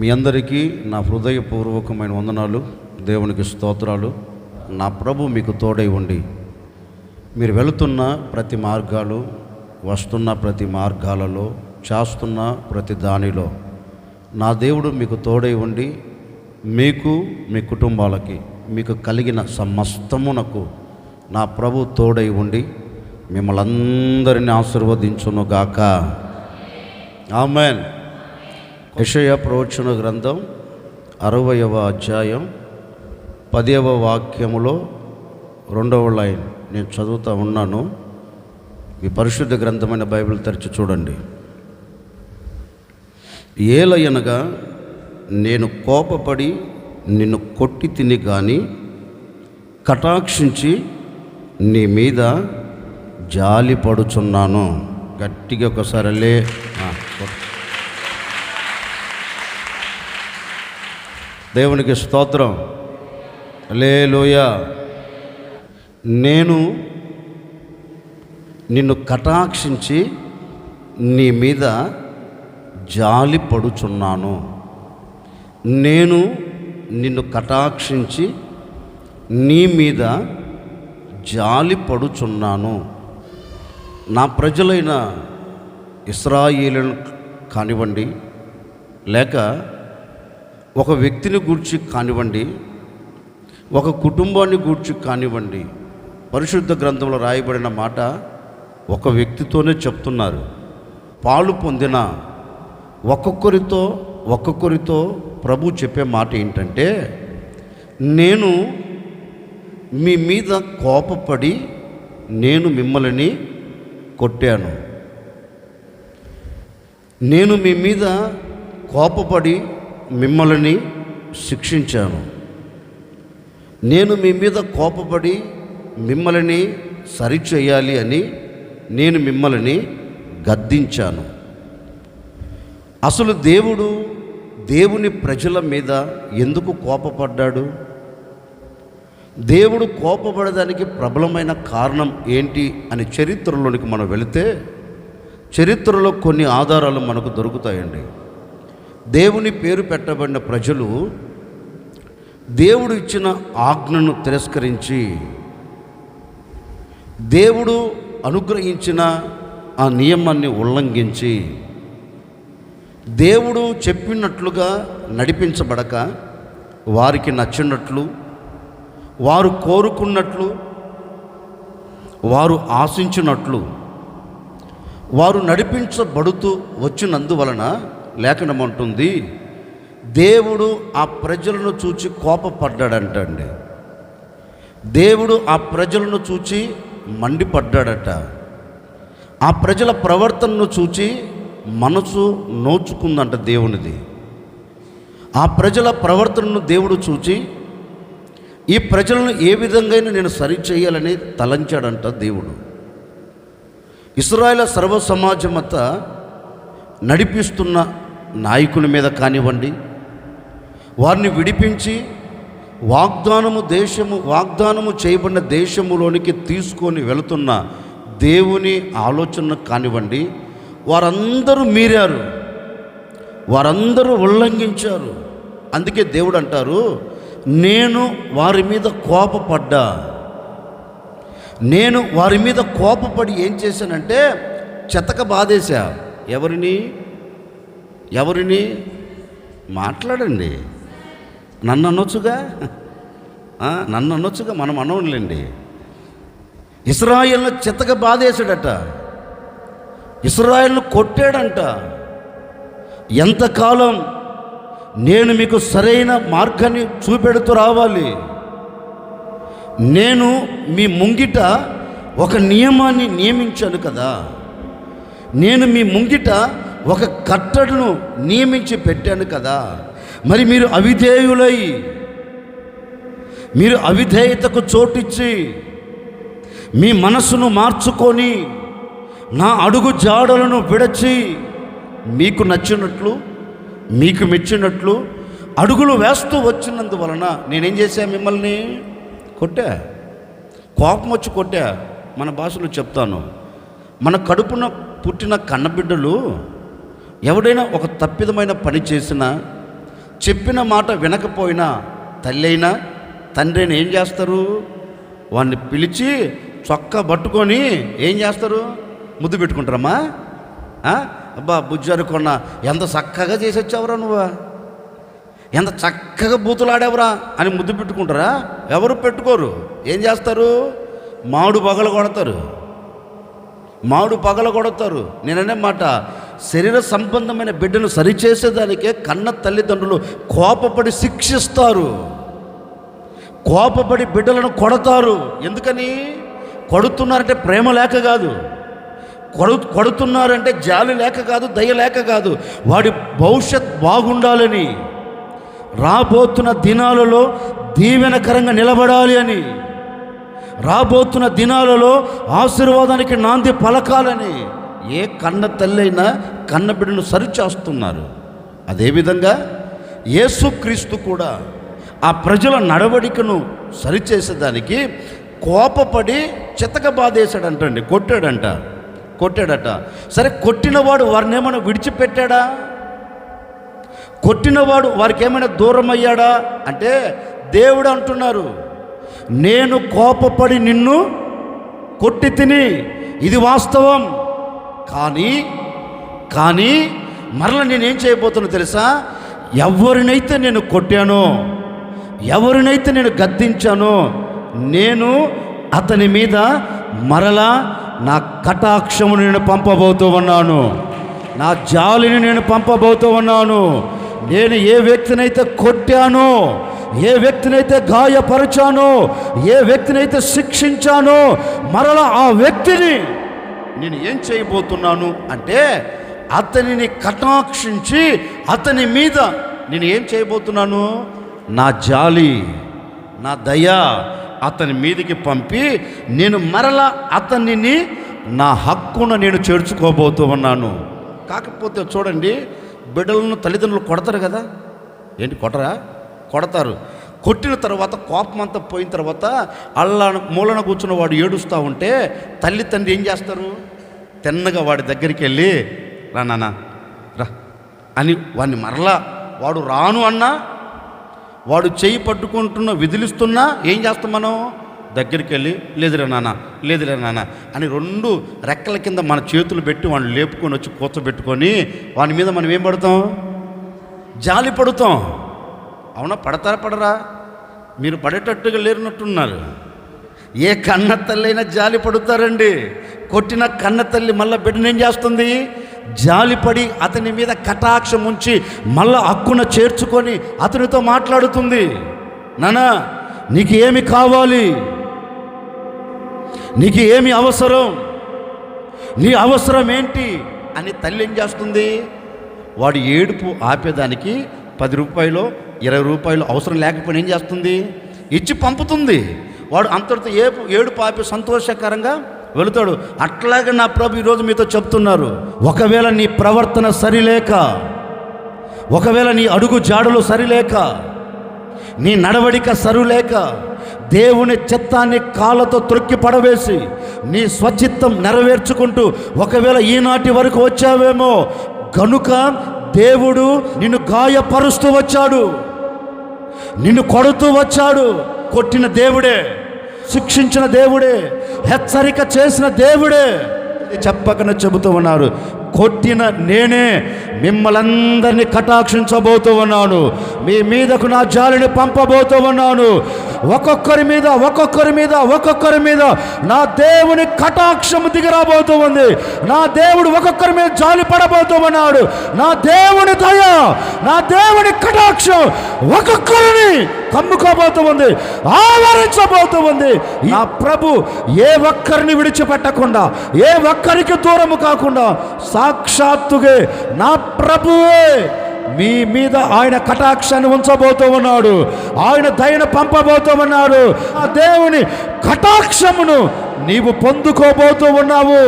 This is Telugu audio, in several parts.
మీ అందరికీ నా హృదయపూర్వకమైన వందనాలు, దేవునికి స్తోత్రాలు. నా ప్రభు మీకు తోడై ఉండి మీరు వెళుతున్న ప్రతి మార్గాలు, వస్తున్న ప్రతి మార్గాలలో, చేస్తున్న ప్రతి దానిలో నా దేవుడు మీకు తోడై ఉండి మీకు, మీ కుటుంబాలకి, మీకు కలిగిన సమస్తమునకు నా ప్రభు తోడై ఉండి మిమ్మల్ని అందరినీ ఆశీర్వదించునుగాక. ఆమేన్. యెషయా ప్రవచన గ్రంథం 60వ అధ్యాయం 10వ వాక్యములో 2వ లైన్ నేను చదువుతూ ఉన్నాను. ఈ పరిశుద్ధ గ్రంథమైన బైబిల్ తెరిచి చూడండి. ఏలయనగా నేను కోపపడి నిన్ను కొట్టి తిని కానీ కటాక్షించి నీ మీద జాలి పడుచున్నాను. గట్టిగా ఒకసారి లే. దేవునికి స్తోత్రం. హల్లెలూయా. నేను నిన్ను కటాక్షించి నీ మీద జాలి పడుచున్నాను. నేను నిన్ను కటాక్షించి నీ మీద జాలి పడుచున్నాను. నా ప్రజలైన ఇశ్రాయేలును కానివ్వండి, లేక ఒక వ్యక్తిని గూర్చి కానివ్వండి, ఒక కుటుంబాన్ని గూర్చి కానివ్వండి, పరిశుద్ధ గ్రంథంలో రాయబడిన మాట ఒక వ్యక్తితోనే చెప్తున్నారు. పాలు పొందిన ఒక్కొక్కరితో ప్రభు చెప్పే మాట ఏంటంటే, నేను మీ మీద కోపపడి నేను మిమ్మల్ని కొట్టాను. నేను మీ మీద కోపపడి మిమ్మల్ని శిక్షించాను. నేను మీ మీద కోపపడి మిమ్మల్ని సరిచేయాలి అని నేను మిమ్మల్ని గద్దించాను. అసలు దేవుని ప్రజల మీద ఎందుకు కోపపడ్డాడు? దేవుడు కోపపడడానికి ప్రబలమైన కారణం ఏంటి అని చరిత్రలోనికి మనం వెళితే, చరిత్రలో కొన్ని ఆధారాలు మనకు దొరుకుతాయండి. దేవుని పేరు పెట్టబడిన ప్రజలు దేవుడు ఇచ్చిన ఆజ్ఞను తిరస్కరించి, దేవుడు అనుగ్రహించిన ఆ నియమాన్ని ఉల్లంఘించి, దేవుడు చెప్పినట్లుగా నడిపించబడక వారికి నచ్చినట్లు, వారు కోరుకున్నట్లు, వారు ఆశించినట్లు వారు నడిపించబడుతూ వచ్చినందువలన లేఖనమంటుంది, దేవుడు ఆ ప్రజలను చూచి కోపపడ్డాడంటండి. దేవుడు ఆ ప్రజలను చూచి మండిపడ్డాడట. ఆ ప్రజల ప్రవర్తనను చూచి మనసు నోచుకుందంట దేవునిది. ఆ ప్రజల ప్రవర్తనను దేవుడు చూచి ఈ ప్రజలను ఏ విధంగా నేను సరిచేయాలని తలంచాడంట దేవుడు. ఇశ్రాయేలు సర్వ సమాజమంతా నడిపిస్తున్న నాయకుని మీద కానివ్వండి, వారిని విడిపించి వాగ్దానము చేయబడిన దేశములోనికి తీసుకొని వెళుతున్న దేవుని ఆలోచన కానివ్వండి, వారందరూ మీరారు, వారందరూ ఉల్లంఘించారు. అందుకే దేవుడు అంటారు, నేను వారి మీద కోపపడ్డా. నేను వారి మీద కోపపడి ఏం చేశానంటే చెతక బాధేశా. ఎవరిని మాట్లాడండి. నన్ను అనొచ్చుగా, మనం అనవులేండి. ఇశ్రాయేలును చెతక బాధేశాడట, ఇశ్రాయేలును కొట్టాడంట. ఎంతకాలం నేను మీకు సరైన మార్గాన్ని చూపెడుతూ రావాలి, నేను మీ ముంగిట ఒక నియమాన్ని నియమించాను కదా, నేను మీ ముంగిట ఒక కట్టడను నియమించి పెట్టాను కదా, మరి మీరు అవిధేయతకు చోటిచ్చి మీ మనసును మార్చుకొని నా అడుగు జాడలను విడచి మీకు నచ్చినట్లు, మీకు మెచ్చినట్లు అడుగులు వేస్తూ వచ్చినందువలన నేనేం చేశా? మిమ్మల్ని కొట్టా, కోపం వచ్చి కొట్టా. మన భాషలో చెప్తాను, మన కడుపున పుట్టిన కన్నబిడ్డలు ఎవడైనా ఒక తప్పిదమైన పని చేసినా చెప్పిన మాట వినకపోయినా తల్లి అయినా తండ్రి అయినా ఏం చేస్తారు? వాడిని పిలిచి చొక్కా పట్టుకొని ఏం చేస్తారు? ముద్దు పెట్టుకుంటారమ్మా. అబ్బా బుజ్జారుకున్న ఎంత చక్కగా చేసి వచ్చావురా నువ్వా, ఎంత చక్కగా బూతులాడావురా అని ముద్దు పెట్టుకుంటారా? ఎవరు పెట్టుకోరు. ఏం చేస్తారు? మామిడి పగల కొడతారు, మామిడి పగల కొడతారు. నేననే మాట, శరీర సంబంధమైన బిడ్డను సరిచేసేదానికే కన్న తల్లిదండ్రులు కోపపడి శిక్షిస్తారు, కోపపడి బిడ్డలను కొడతారు. ఎందుకని కొడుతున్నారంటే? ప్రేమ లేక కాదు, కొడుతున్నారంటే జాలి లేక కాదు, దయ లేక కాదు, వాడి భవిష్యత్ బాగుండాలని, రాబోతున్న దినాలలో దీవెనకరంగా నిలబడాలి అని, రాబోతున్న దినాలలో ఆశీర్వాదానికి నాంది పలకాలని ఏ కన్న తల్లైనా కన్న బిడ్డను సరిచేస్తున్నారు. అదేవిధంగా యేసుక్రీస్తు కూడా ఆ ప్రజల నడవడికను సరిచేసేదానికి కోపపడి చితకబాదేశాడంటండి, కొట్టాడట. సరే, కొట్టినవాడు వారిని ఏమైనా విడిచిపెట్టాడా? కొట్టినవాడు వారికి ఏమైనా దూరం అయ్యాడా అంటే దేవుడు అంటున్నారు, నేను కోపపడి నిన్ను కొట్టి తిని, ఇది వాస్తవం. కానీ మరలా నేనేం చేయబోతున్నా తెలుసా? ఎవరినైతే నేను కొట్టానో, ఎవరినైతే నేను గద్దించానో, నేను అతని మీద మరలా నా కటాక్షమును నేను పంపబోతూ ఉన్నాను, నా జాలిని నేను పంపబోతూ ఉన్నాను. నేను ఏ వ్యక్తినైతే కొట్టానో, ఏ వ్యక్తినైతే గాయపరిచానో, ఏ వ్యక్తినైతే శిక్షించానో, మరలా ఆ వ్యక్తిని నేను ఏం చేయబోతున్నాను అంటే అతనిని కటాక్షించి అతని మీద నేను ఏం చేయబోతున్నాను? నా జాలి, నా దయ అతని మీదికి పంపి నేను మరలా అతనిని నా హక్కున నేను చేర్చుకోబోతూ ఉన్నాను. కాకపోతే చూడండి, బిడ్డలను తల్లిదండ్రులు కొడతారు కదా. ఏంటి కొట్టరా? కొడతారు. కొట్టిన తర్వాత కోపం అంతా పోయిన తర్వాత అల్లా మూలన కూర్చున్న వాడు ఏడుస్తూ ఉంటే తల్లి తండ్రి ఏం చేస్తారు? తిన్నగా వాడి దగ్గరికి వెళ్ళి రా నాన్న రా అని వాడిని మరలా వాడు రాను అన్నా, వాడు చేయి పట్టుకుంటున్న విదిలిస్తున్నా ఏం చేస్తాం మనం? దగ్గరికి వెళ్ళి లేదురా నాన్న అని రెండు రెక్కల కింద మన చేతులు పెట్టి వాడిని లేపుకొని వచ్చి కూర్చోబెట్టుకొని వాని మీద మనం ఏం పడతాం? జాలి పడుతాం. అవునా? పడరా? మీరు పడేటట్టుగా లేరునట్టున్నారు. ఏ కన్న తల్లి అయినా జాలి పడుతారండి. కొట్టిన కన్న తల్లి మళ్ళీ బిడ్డను ఏం చేస్తుంది? జాలిపడి అతని మీద కటాక్షం ఉంచి మళ్ళా హక్కున చేర్చుకొని అతనితో మాట్లాడుతుంది. నానా, నీకు ఏమి కావాలి? నీకు ఏమి అవసరం? నీ అవసరం ఏంటి అని తల్లి ఏం చేస్తుంది? వాడి ఏడుపు ఆపేదానికి 10 రూపాయలు 20 రూపాయలు అవసరం లేకపోయినా ఏం చేస్తుంది? ఇచ్చి పంపుతుంది. వాడు అంతటితో ఏడుపు ఆపి సంతోషకరంగా వెళుతాడు. అట్లాగే నా ప్రభు ఈరోజు మీతో చెప్తున్నారు, ఒకవేళ నీ ప్రవర్తన సరిలేక, ఒకవేళ నీ అడుగు జాడలు సరిలేక, నీ నడవడిక సరిలేక, దేవుని చిత్తాన్ని కాళ్ళతో త్రొక్కి పడవేసి నీ స్వచిత్తం నెరవేర్చుకుంటూ ఒకవేళ ఈనాటి వరకు వచ్చావేమో, కనుక దేవుడు నిన్ను గాయపరుస్తూ వచ్చాడు, నిన్ను కొడుతూ వచ్చాడు. కొట్టిన దేవుడే, శిక్షించిన దేవుడే, హెచ్చరిక చేసిన దేవుడే. చెప్పకనే చెబుతూ ఉన్నారు, కొట్టిన నేనే మిమ్మల్ందరినీ కటాక్షించబోతూ ఉన్నాను, మీ మీదకు నా జాలిని పంపబోతూ ఉన్నాను. ఒక్కొక్కరి మీద నా దేవుని కటాక్షము దిగిరాబోతూ ఉంది. నా దేవుడు ఒక్కొక్కరి మీద జాలి పడబోతూ ఉన్నాడు. నా దేవుని దయ, నా దేవుని కటాక్షం ఒక్కొక్కరిని కమ్ముకోబోతూ ఉంది, ఆవరించబోతూ ఉంది. నా ప్రభు ఏ ఒక్కరిని విడిచిపెట్టకుండా, ఏ ఒక్కరికి దూరము కాకుండా సాక్షాత్తుగా నా ప్రభువే మీ మీద ఆయన కటాక్షాన్ని ఉంచబోతూ ఉన్నాడు, ఆయన దయను పంపబోతూ ఉన్నాడు. ఆ దేవుని కటాక్షమును నీవు పొందుకోబోతూ ఉన్నావు,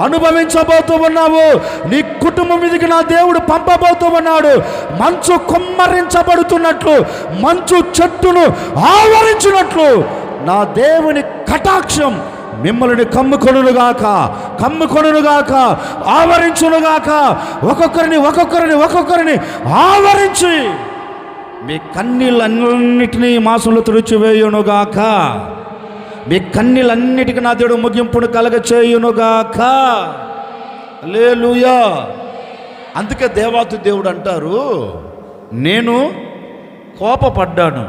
అనుభవించబోతూ ఉన్నావు. నీ కుటుంబం మీదకి నా దేవుడు పంపబోతూ ఉన్నాడు. మంచు కుమ్మరించబడుతున్నట్లు, మంచు చెట్టును ఆవరించినట్లు నా దేవుని కటాక్షం మిమ్మల్ని కమ్ముకొనుగాక, ఆవరించునుగాక. ఒక్కొక్కరిని ఆవరించి మీ కన్నీళ్ళన్నిటినీ ఈ మాసంలో తుడిచివేయునుగాక. మీ కన్నీళ్ళన్నిటికీ నా దేవుడు ముగింపును కలగ చేయునుగాక. హల్లెలూయా. అందుకే దేవాతి దేవుడు అంటారు, నేను కోపపడ్డాను,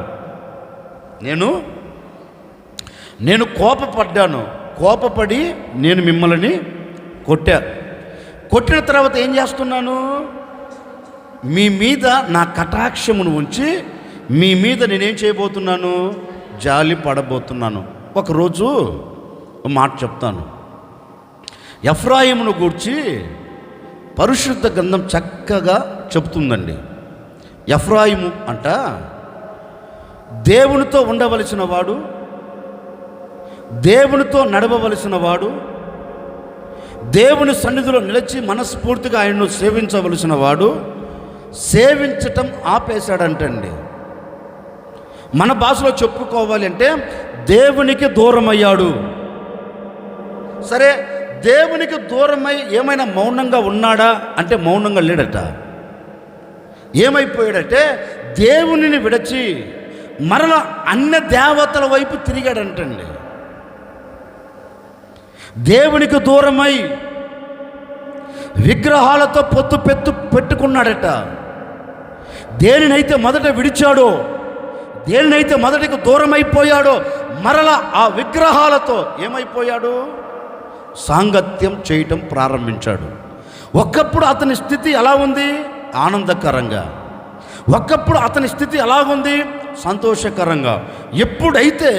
నేను కోపపడ్డాను, కోపపడి నేను మిమ్మల్ని కొట్టిన తర్వాత ఏం చేస్తున్నాను, మీ మీద నా కటాక్షమును ఉంచి మీ మీద నేనేం చేయబోతున్నాను, జాలి పడబోతున్నాను. ఒకరోజు మాట చెప్తాను. ఎఫ్రాయిమును గూర్చి పరిశుద్ధ గ్రంథం చక్కగా చెప్తుందండి. ఎఫ్రాయిము అంట దేవునితో ఉండవలసిన వాడు, దేవునితో నడవవలసిన వాడు, దేవుని సన్నిధిలో నిలిచి మనస్ఫూర్తిగా ఆయన్ను సేవించవలసిన వాడు సేవించటం ఆపేశాడంటండి. మన భాషలో చెప్పుకోవాలి అంటే దేవునికి దూరం అయ్యాడు. సరే, దేవునికి దూరమై ఏమైనా మౌనంగా ఉన్నాడా అంటే మౌనంగా లేడట. ఏమైపోయాడంటే దేవునిని విడిచి మరలా అన్య దేవతల వైపు తిరిగాడంటండి. దేవునికి దూరమై విగ్రహాలతో పొత్తు పెట్టుకున్నాడట. దేనినైతే మొదట విడిచాడో, దేనినైతే మొదటికి దూరం అయిపోయాడో మరలా ఆ విగ్రహాలతో ఏమైపోయాడు, సాంగత్యం చేయటం ప్రారంభించాడు. ఒకప్పుడు అతని స్థితి ఎలా ఉంది, ఆనందకరంగా. ఒకప్పుడు అతని స్థితి ఎలాగుంది, సంతోషకరంగా. ఎప్పుడైతే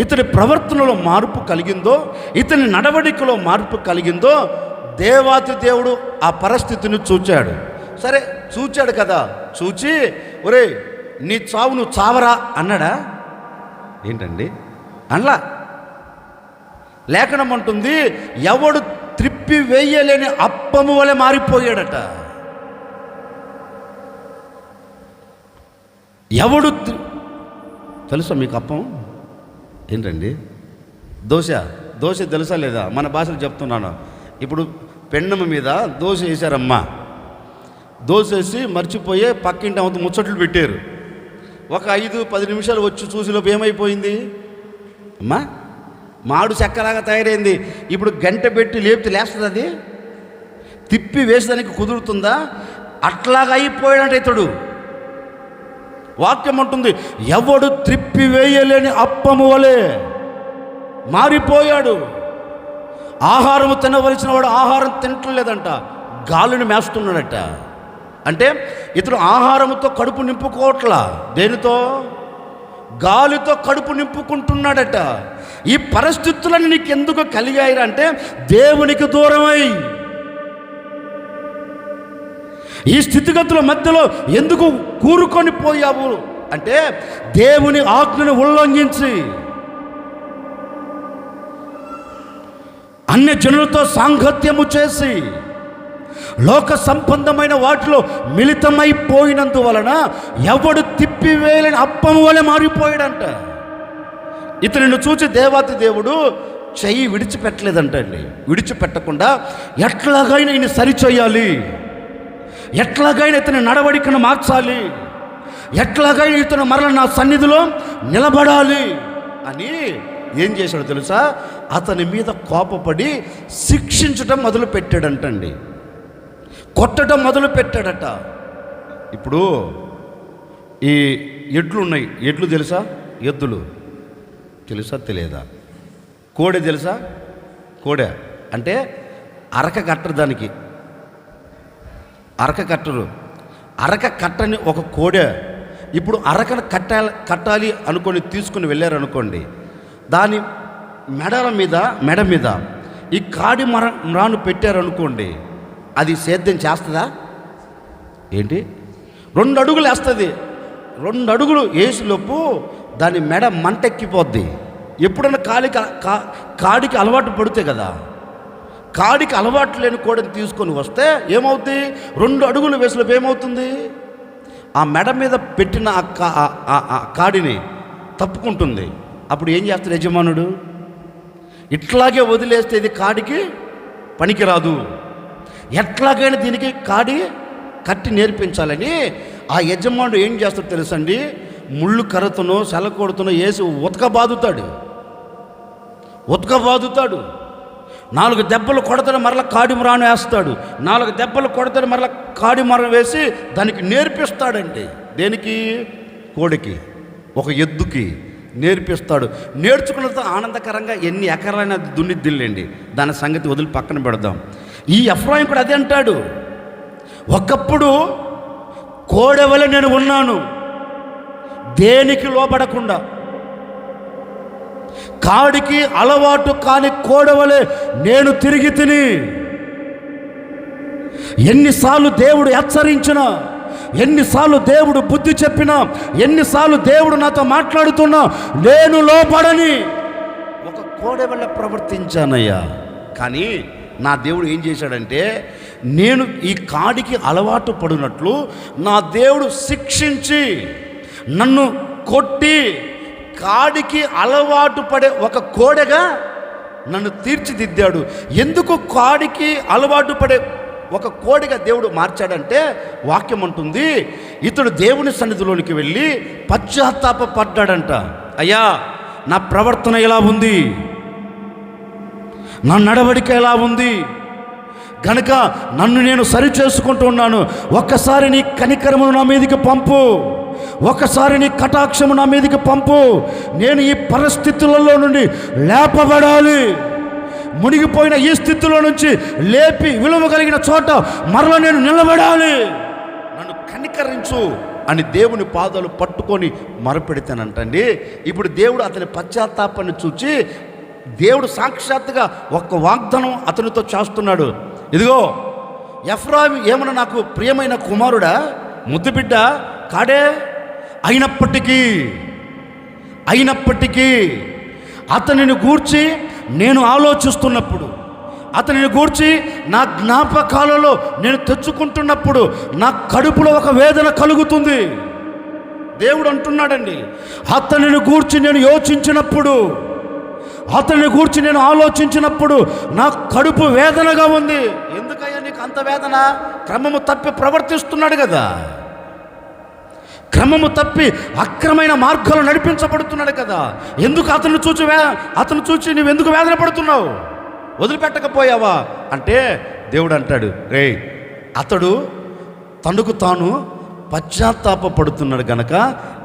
ఇతని ప్రవర్తనలో మార్పు కలిగిందో, ఇతని నడవడికలో మార్పు కలిగిందో, దేవాతి దేవుడు ఆ పరిస్థితిని చూచాడు. సరే, చూచాడు కదా, చూచి ఒరే నీ చావు నువ్వు చావరా అన్నాడా ఏంటండి? అనలా. లేఖనం అంటుంది, ఎవడు త్రిప్పి వేయలేని అప్పము వలె మారిపోయాడట. ఎవడు తెలుసా మీకు అప్పం ఏంటండి? దోశ తెలుసా లేదా? మన భాషలో చెప్తున్నాను. ఇప్పుడు పెన్నమ్మ మీద దోశ వేశారమ్మా, దోశ వేసి మర్చిపోయే పక్కింటి అంత ముచ్చట్లు పెట్టారు. ఒక 5-10 నిమిషాలు వచ్చి చూసిలోపు ఏమైపోయింది అమ్మా, మాడు చెక్కలాగా తయారైంది. ఇప్పుడు గంట పెట్టి లేపితే లేస్తుంది, అది తిప్పి వేసేదానికి కుదురుతుందా? అట్లాగా అయిపోయాడంటే ఇతడు. వాక్యం ఉంటుంది, ఎవడు త్రిప్పి వేయలేని అప్పము వలె మారిపోయాడు. ఆహారము తినవలసిన వాడు ఆహారం తినట్లేదంట, గాలిని మేస్తున్నాడట. అంటే ఇతడు ఆహారముతో కడుపు నింపుకోవట్లా, దేనితో? గాలితో కడుపు నింపుకుంటున్నాడట. ఈ పరిస్థితులను నీకెందుకు కలిగాయి అంటే దేవునికి దూరమై. ఈ స్థితిగతుల మధ్యలో ఎందుకు కూరుకొని పోయావు అంటే దేవుని ఆజ్ఞను ఉల్లంఘించి అన్య జనులతో సాంగత్యము చేసి లోక సంబంధమైన వాటిలో మిళితమైపోయినందువలన ఎవడు తిప్పివేయలేని అప్పము వలె మారిపోయాడంట. ఇతనిని చూచి దేవాతి దేవుడు చెయ్యి విడిచిపెట్టలేదంటండి. విడిచిపెట్టకుండా ఎట్లాగైనా ఈయన సరిచేయాలి, ఎట్లాగైనా ఇతని నడవడికను మార్చాలి, ఎట్లాగైనా ఇతను మరల నా సన్నిధిలో నిలబడాలి అని ఏం చేశాడు తెలుసా? అతని మీద కోపపడి శిక్షించటం మొదలు పెట్టాడంటండి, కొట్టడం మొదలు పెట్టాడట. ఇప్పుడు ఈ ఎడ్లు ఉన్నాయి, ఎడ్లు తెలుసా? ఎద్దులు తెలుసా తెలియదా? కోడె తెలుసా? కోడె అంటే అరక కట్టరు, దానికి అరక కట్టరు. అరక కట్టని ఒక కోడె ఇప్పుడు అరకను కట్టాలి అనుకొని తీసుకుని వెళ్ళారనుకోండి, దాని మెడ మీద ఈ కాడి మ్రాను పెట్టారనుకోండి, అది సేద్యం చేస్తుందా ఏంటి? 2 అడుగులు వేస్తుంది. 2 అడుగులు వేసిలోపు దాని మెడ మంటెక్కిపోద్ది. ఎప్పుడైనా కాడికి అలవాటు పడితే కదా, కాడికి అలవాటు లేని కోడిని తీసుకొని వస్తే ఏమవుతుంది? 2 అడుగులు వేసిలోపు ఏమవుతుంది? ఆ మెడ మీద పెట్టిన ఆ కాడిని తప్పుకుంటుంది. అప్పుడు ఏం చేస్తాడు యజమానుడు? ఇట్లాగే వదిలేస్తే ఇది కాడికి పనికిరాదు, ఎట్లాగైనా దీనికి కాడి కట్టి నేర్పించాలని ఆ యజమానుడు ఏం చేస్తాడు తెలుసండి, ముళ్ళు కర్రతోనో సెలకొడుతునో వేసి ఉతకబాదుతాడు. 4 దెబ్బలు కొడతాడు, మరలా కాడిమరాను వేస్తాడు. 4 దెబ్బలు కొడతాడు, మరలా కాడిమరం వేసి దానికి నేర్పిస్తాడండి. దేనికి? కోడికి, ఒక ఎద్దుకి నేర్పిస్తాడు. నేర్చుకున్నతో ఆనందకరంగా ఎన్ని ఎకరాలైనా దున్నిద్దిల్లేండి, దాని సంగతి వదిలి పక్కన పెడదాం. ఈ ఎఫ్రాయిం కూడా అదే అంటాడు, ఒకప్పుడు కోడెవలె నేను ఉన్నాను, దేనికి లోబడకుండా, కాడికి అలవాటు కాని కోడెవలె నేను తిరిగి తిని. ఎన్నిసార్లు దేవుడు హెచ్చరించినా, ఎన్నిసార్లు దేవుడు బుద్ధి చెప్పినా, ఎన్నిసార్లు దేవుడు నాతో మాట్లాడుతున్నా నేను లోపడని ఒక కోడెవలె ప్రవర్తించానయ్యా. కానీ నా దేవుడు ఏం చేశాడంటే, నేను ఈ కాడికి అలవాటు పడినట్లు నా దేవుడు శిక్షించి నన్ను కొట్టి కాడికి అలవాటు పడే ఒక కోడెగా నన్ను తీర్చిదిద్దాడు. ఎందుకు కాడికి అలవాటు పడే ఒక కోడిగా దేవుడు మార్చాడంటే, వాక్యం అంటుంది, ఇతడు దేవుని సన్నిధిలోనికి వెళ్ళి పశ్చాత్తాపడ్డాడంట. అయ్యా, నా ప్రవర్తన ఎలా ఉంది, నా నడవడిక ఎలా ఉంది గనుక నన్ను నేను సరి చేసుకుంటున్నాను. ఒక్కసారి నీ కనికరమును నా మీదకి పంపు, ఒక్కసారి నీ కటాక్షము నా మీదకి పంపు. నేను ఈ పరిస్థితులలో నుండి లేపబడాలి, మునిగిపోయిన ఈ స్థితిలో నుంచి లేపి విలువ కలిగిన చోట మరలా నేను నిలబడాలి, నన్ను కనికరించు అని దేవుని పాదాలు పట్టుకొని మొరపెడతానంటండి. ఇప్పుడు దేవుడు అతని పశ్చాత్తాపాన్ని చూచి దేవుడు సాక్షాత్తుగా ఒక్క వాగ్దానం అతనితో చేస్తున్నాడు. ఇదిగో ఎఫ్రాయిము ఏమన్నా నాకు ప్రియమైన కుమారుడా, ముద్దు బిడ్డ కాడే, అయినప్పటికీ అతనిని గూర్చి నేను ఆలోచిస్తున్నప్పుడు, అతనిని గూర్చి నా జ్ఞాపకాలలో నేను తెచ్చుకుంటున్నప్పుడు నా కడుపులో ఒక వేదన కలుగుతుంది. దేవుడు అంటున్నాడండి, అతనిని గూర్చి నేను యోచించినప్పుడు, అతని గూర్చి నేను ఆలోచించినప్పుడు నా కడుపు వేదనగా ఉంది. ఎందుకయ్యా నీకు అంత వేదన? క్రమము తప్పి ప్రవర్తిస్తున్నాడు కదా, క్రమము తప్పి అక్రమైన మార్గాలు నడిపించబడుతున్నాడు కదా. ఎందుకు అతను చూచి నువ్వు ఎందుకు వేదన పడుతున్నావు? వదిలిపెట్టకపోయావా అంటే దేవుడు అంటాడు, రే, అతడు తనకు తాను పశ్చాత్తాపడుతున్నాడు గనక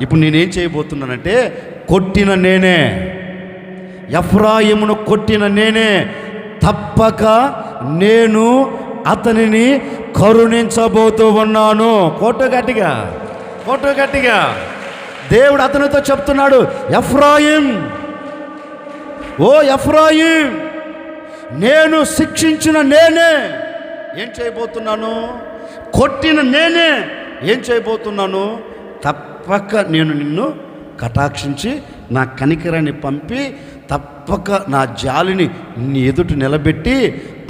ఇప్పుడు నేనేం చేయబోతున్నానంటే, కొట్టిన నేనే, ఎఫ్రాయిమును కొట్టిన నేనే, తప్పక నేను అతనిని కరుణించబోతూ ఉన్నాను. కోట గట్టిగా దేవుడు అతనితో చెప్తున్నాడు, ఎఫ్రాయిం, ఓ ఎఫ్రాయిం, నేను శిక్షించిన నేనే ఏం చేయబోతున్నాను, కొట్టిన నేనే ఏం చేయబోతున్నాను, తప్పక నేను నిన్ను కటాక్షించి నా కనికరాన్ని పంపి తప్పక నా జాలిని నీ ఎదుట నిలబెట్టి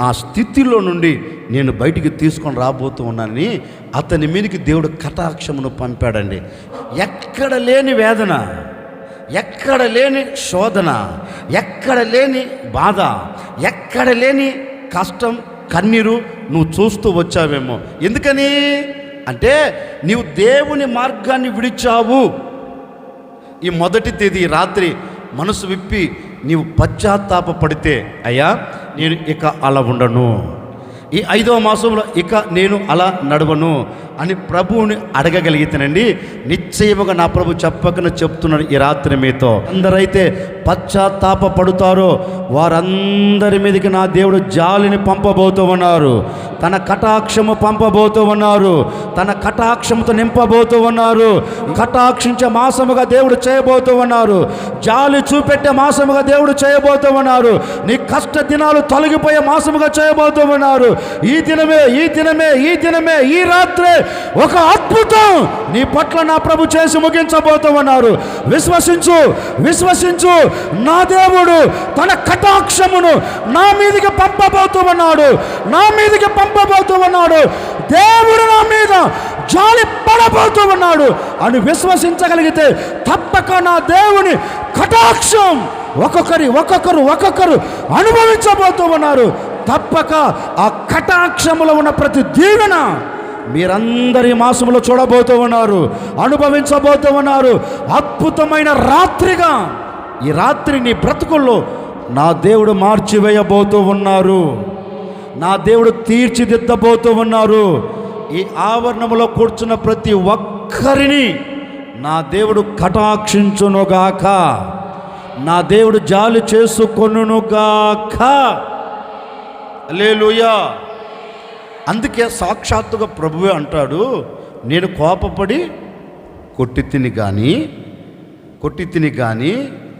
ఆ స్థితిలో నుండి నేను బయటికి తీసుకొని రాబోతూ ఉన్నానని అతని మీదకి దేవుడు కటాక్షమును పంపాడండి. ఎక్కడ లేని వేదన, ఎక్కడ లేని శోధన, ఎక్కడ లేని బాధ, ఎక్కడ లేని కష్టం, కన్నీరు నువ్వు చూస్తూ వచ్చావేమో. ఎందుకని అంటే నీవు దేవుని మార్గాన్ని విడిచావు. ఈ మొదటి తేదీ రాత్రి మనసు విప్పి నీవు పశ్చాత్తాపడితే, అయ్యా నేను ఇక అలా ఉండను, ఈ 5వ మాసంలో ఇక నేను అలా నడవను అని ప్రభువుని అడగగలిగితేనండి, నిశ్చయముగా నా ప్రభు చెప్పకనే చెప్తున్నాడు ఈ రాత్రి మీతో. అందరైతే పశ్చాత్తాపడుతారో వారందరి మీదకి నా దేవుడు జాలిని పంపబోతూ ఉన్నారు, తన కటాక్షము పంపబోతూ ఉన్నారు, తన కటాక్షముతో నింపబోతూ ఉన్నారు. కటాక్షించే మాసముగా దేవుడు చేయబోతూ ఉన్నారు, జాలి చూపెట్టే మాసముగా దేవుడు చేయబోతూ ఉన్నారు, నీ కష్ట దినాలు తొలగిపోయే మాసముగా చేయబోతూ ఉన్నారు. ఈ దినమే ఈ రాత్రే ఒక అద్భుతం నీ పట్ల నా ప్రభు చేసి ముగించబోతూ ఉన్నారు. విశ్వసించు, నా దేవుడు తన కటాక్షమును నా మీదకి పంపబోతూ ఉన్నాడు, దేవుడు నా మీద జాలి పడబోతూ ఉన్నాడు అని విశ్వసించగలిగితే తప్పక నా దేవుని కటాక్షం ఒక్కొక్కరు అనుభవించబోతూ ఉన్నారు. తప్పక ఆ కటాక్షములో ఉన్న ప్రతి దీవెన మీరందరి మాసంలో చూడబోతూ ఉన్నారు, అనుభవించబోతూ ఉన్నారు. అద్భుతమైన రాత్రిగా ఈ రాత్రి నీ బ్రతుకుల్లో నా దేవుడు మార్చివేయబోతూ ఉన్నారు, నా దేవుడు తీర్చిదిద్దబోతూ ఉన్నారు. ఈ ఆవరణంలో కూర్చున్న ప్రతి ఒక్కరిని నా దేవుడు కటాక్షించునుగాక, నా దేవుడు జాలి చేసుకొనుగాక. హల్లెలూయా. అందుకే సాక్షాత్తుగా ప్రభువే అంటాడు, నేను కోపపడి కొట్టి తిని కానీ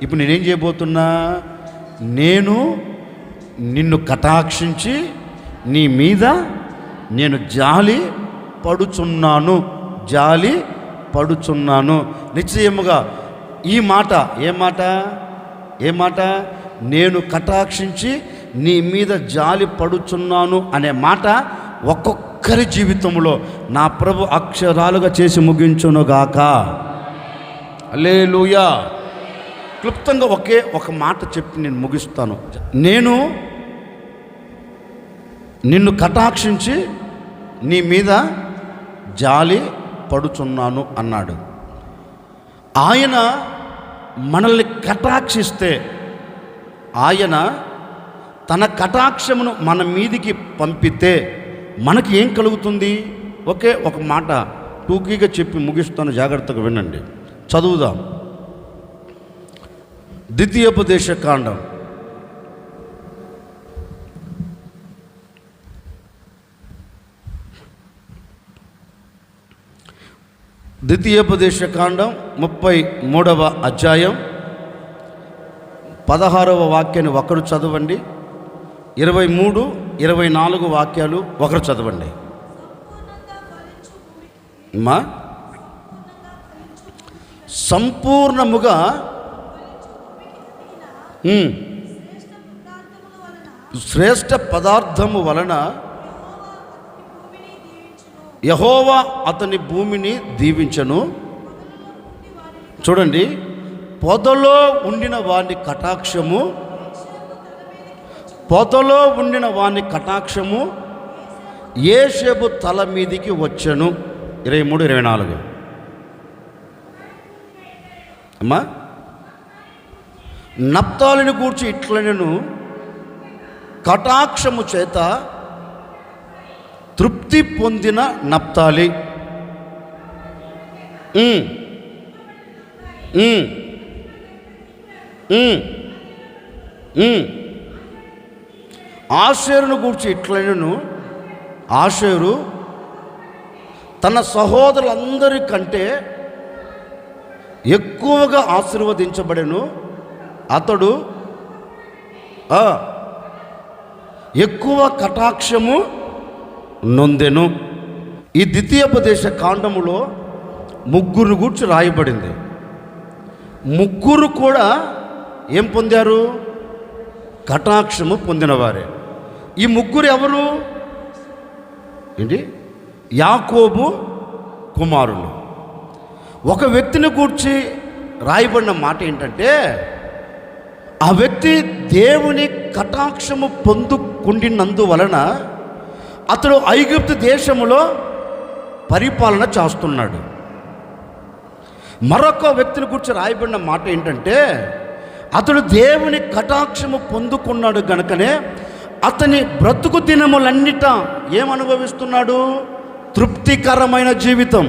ఇప్పుడు నేనేం చేయబోతున్నా, నేను నిన్ను కటాక్షించి నీ మీద నేను జాలి పడుచున్నాను. నిశ్చయముగా ఈ మాట ఏ మాట నేను కటాక్షించి నీ మీద జాలి పడుచున్నాను అనే మాట ఒక్కొక్కరి జీవితంలో నా ప్రభు అక్షరాలుగా చేసి ముగించునుగాక. హల్లెలూయా. క్లుప్తంగా ఒకే ఒక మాట చెప్పి నేను ముగిస్తాను. నేను నిన్ను కటాక్షించి నీ మీద జాలి పడుచున్నాను అన్నాడు. ఆయన మనల్ని కటాక్షిస్తే, ఆయన తన కటాక్షమును మన మీదికి పంపితే మనకి ఏం కలుగుతుంది? ఒకే ఒక మాట టూకీగా చెప్పి ముగిస్తాను, జాగ్రత్తగా వినండి. చదువుదాం. ద్వితీయోపదేశ కాండం 33వ అధ్యాయం 16వ వాక్యాన్ని ఒకరు చదవండి. 23, 24 వాక్యాలు ఒకరు చదవండి. మా సంపూర్ణముగా శ్రేష్ఠ పదార్థము వలన యెహోవా అతని భూమిని దీవించను. చూడండి, పొదలో ఉండిన వాని కటాక్షము యేషేబు తల మీదికి వచ్చెను. 23, 24 అమ్మా. నప్తాలిని గూర్చి ఇట్లనెను, కటాక్షము చేత తృప్తి పొందిన నప్తాలి. ఆషేరును గూర్చి ఇట్లనెను, ఆషేరు తన సహోదరులందరికంటే ఎక్కువగా ఆశీర్వదించబడెను, అతడు ఎక్కువ కటాక్షము నొందెను. ఈ ద్వితీయోపదేశ కాండములో ముగ్గురు గూర్చి రాయబడింది. ముగ్గురు కూడా ఏం పొందారు? కటాక్షము పొందినవారే. ఈ ముగ్గురు ఎవరు? ఏంటి? యాకోబు కుమారులు. ఒక వ్యక్తిని గూర్చి రాయబడిన మాట ఏంటంటే, ఆ వ్యక్తి దేవుని కటాక్షము పొందుకుండినందువలన అతడు ఐగుప్తు దేశములో పరిపాలన చేస్తున్నాడు. మరొక వ్యక్తిని గురించి రాయబడిన మాట ఏంటంటే, అతడు దేవుని కటాక్షము పొందుకున్నాడు గనుకనే అతని బ్రతుకు దినములన్నిట ఏమనుభవిస్తున్నాడు? తృప్తికరమైన జీవితం.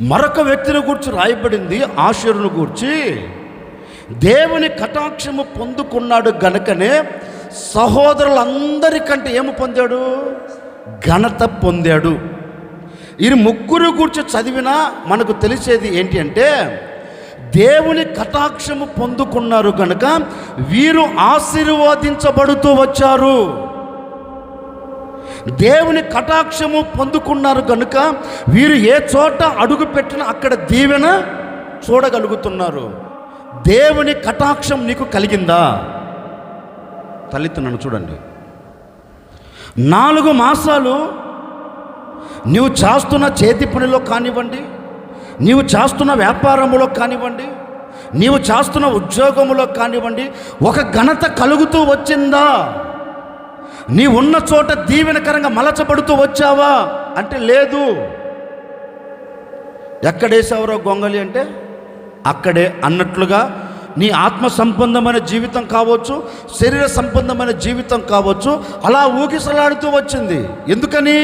మరొక వ్యక్తిని గురించి రాయబడింది, ఆషేరును గూర్చి, దేవుని కటాక్షము పొందుకున్నాడు గనుకనే సహోదరులందరికంటే ఏమి పొందాడు? ఘనత పొందాడు. ఈ ముగ్గురు గురించి చదివినా మనకు తెలిసేది ఏంటి అంటే, దేవుని కటాక్షము పొందుకున్నారు కనుక వీరు ఆశీర్వదించబడుతూ వచ్చారు. దేవుని కటాక్షము పొందుకున్నారు కనుక వీరు ఏ చోట అడుగు పెట్టినా అక్కడ దీవెన చూడగలుగుతున్నారు. దేవుని కటాక్షం నీకు కలిగిందా? తల్లితో నన్ను చూడండి. 4 మాసాలు నీవు చేస్తున్న చేతి పనిలో కానివ్వండి, నీవు చేస్తున్న వ్యాపారంలో కానివ్వండి, నీవు చేస్తున్న ఉద్యోగంలో కానివ్వండి, ఒక ఘనత కలుగుతూ వచ్చిందా? నీ ఉన్న చోట దీవెనకరంగా మలచబడుతూ వచ్చావా అంటే లేదు. ఎక్కడేసావరో గొంగలి అంటే అక్కడే అన్నట్లుగా నీ ఆత్మ సంబంధమైన జీవితం కావచ్చు, శరీర సంబంధమైన జీవితం కావచ్చు, అలా ఊగిసలాడుతూ వచ్చింది. ఎందుకని?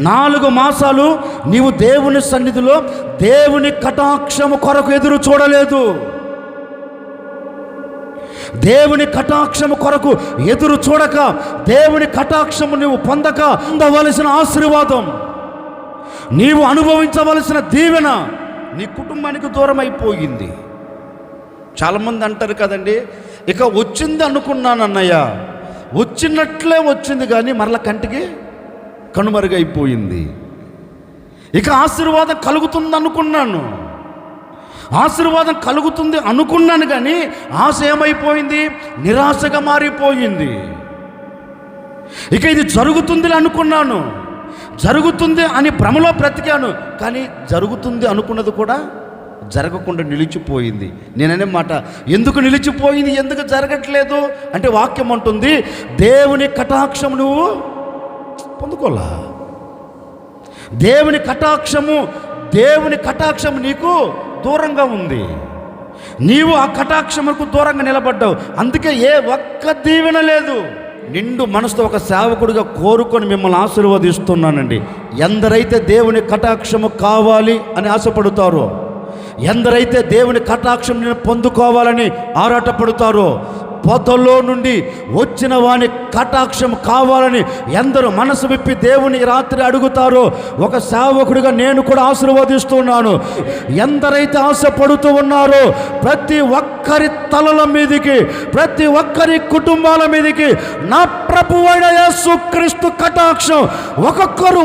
4 మాసాలు నీవు దేవుని సన్నిధిలో దేవుని కటాక్షము కొరకు ఎదురు చూడలేదు. దేవుని కటాక్షము కొరకు ఎదురు చూడక, దేవుని కటాక్షము నీవు పొందవలసిన ఆశీర్వాదం, నీవు అనుభవించవలసిన దీవెన నీ కుటుంబానికి దూరం అయిపోయింది. చాలామంది అంటారు కదండి, ఇక వచ్చింది అనుకున్నాను అన్నయ్య, వచ్చినట్లే వచ్చింది కానీ మరల కంటికి కనుమరుగైపోయింది. ఇక ఆశీర్వాదం కలుగుతుంది అనుకున్నాను, ఆశీర్వాదం కలుగుతుంది అనుకున్నాను కానీ ఆశ ఏమైపోయింది? నిరాశగా మారిపోయింది. ఇక ఇది జరుగుతుంది అనుకున్నాను, జరుగుతుంది అని భ్రమలో బ్రతికాను, కానీ జరుగుతుంది అనుకున్నది కూడా జరగకుండా నిలిచిపోయింది. నేననే మాట, ఎందుకు నిలిచిపోయింది, ఎందుకు జరగట్లేదు అంటే వాక్యం అంటుంది, దేవుని కటాక్షం నువ్వు పొందుకోలా. దేవుని కటాక్షము నీకు దూరంగా ఉంది. నీవు ఆ కటాక్షముకు దూరంగా నిలబడ్డావు. అందుకే ఏ ఒక్క దీవెన లేదు. నిండు మనసుతో ఒక సేవకుడిగా కోరుకొని మిమ్మల్ని ఆశీర్వదిస్తున్నానండి. ఎందరైతే దేవుని కటాక్షము కావాలి అని ఆశపడతారో, ఎందరైతే దేవుని కటాక్షం పొందుకోవాలని ఆరాటపడతారో, పొదలో నుండి వచ్చిన వాని కటాక్షం కావాలని ఎందరూ మనసు విప్పి దేవుని రాత్రి అడుగుతారో, ఒక సేవకుడిగా నేను కూడా ఆశీర్వదిస్తున్నాను. ఎందరైతే ఆశపడుతూ ఉన్నారో ప్రతి ఒక్కరి తలల మీదికి, ప్రతి ఒక్కరి కుటుంబాల మీదికి నా ప్రభువైన యేసుక్రీస్తు కటాక్షం ఒక్కొక్కరు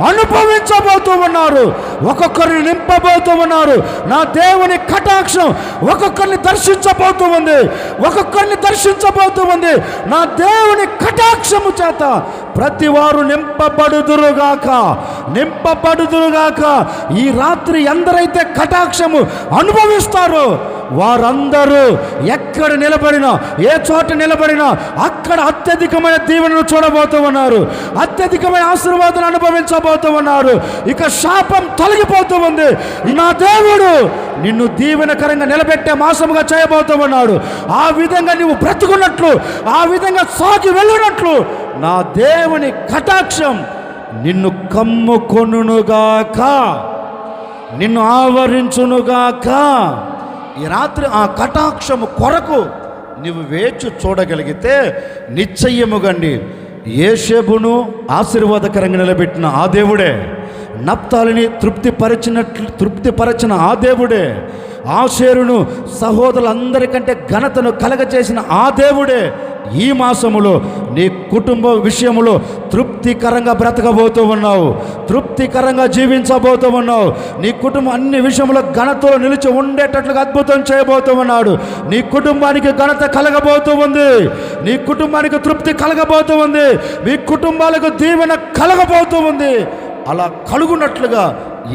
అనుభవించబోతూ ఉన్నారు, ఒక్కొక్కరిని నింపబోతూ ఉన్నారు. నా దేవుని కటాక్షం ఒక్కొక్కరిని దర్శించబోతూ ఉంది, ఒక్కొక్కరిని దర్శించబోతూ ఉంది. నా దేవుని కటాక్షము చేత ప్రతి వారు నింపబడుదురుగాక. ఈ రాత్రి ఎందరైతే కటాక్షము అనుభవిస్తారో వారందరూ ఎక్కడ నిలబడినా, ఏ చోట నిలబడినా అక్కడ అత్యధికమైన దీవెనను చూడబోతూ ఉన్నారు, అత్యధికమైన ఆశీర్వాదాలు అనుభవించబోతూ ఉన్నారు. ఇక శాపం తొలగిపోతూ ఉంది. నా దేవుడు నిన్ను దీవెనకరంగా నిలబెట్టే మాసముగా చేయబోతూ ఉన్నాడు. ఆ విధంగా నువ్వు బ్రతుకున్నట్లు, ఆ విధంగా సాగి వెళ్ళినట్లు నా దేవుని కటాక్షం నిన్ను కమ్ముకొనుగాక, నిన్ను ఆవరించునుగాక. ఈ రాత్రి ఆ కటాక్షము కొరకు నువ్వు వేచి చూడగలిగితే నిశ్చయముగండి, యేషేబును ఆశీర్వాదకరంగా నిలబెట్టిన ఆ దేవుడే, నప్తాలిని తృప్తిపరచిన ఆ దేవుడే, ఆషేరును సహోదరులందరికంటే ఘనతను కలగచేసిన ఆ దేవుడే ఈ మాసములో నీ కుటుంబ విషయములో తృప్తికరంగా బ్రతకబోతూ ఉన్నావు, తృప్తికరంగా జీవించబోతూ ఉన్నావు. నీ కుటుంబం అన్ని విషయంలో ఘనతలో నిలిచి ఉండేటట్లుగా అద్భుతం చేయబోతూ ఉన్నాడు. నీ కుటుంబానికి ఘనత కలగబోతూ ఉంది, నీ కుటుంబానికి తృప్తి కలగబోతూ ఉంది, మీ కుటుంబాలకు దీవెన కలగబోతూ ఉంది. అలా కలుగునట్లుగా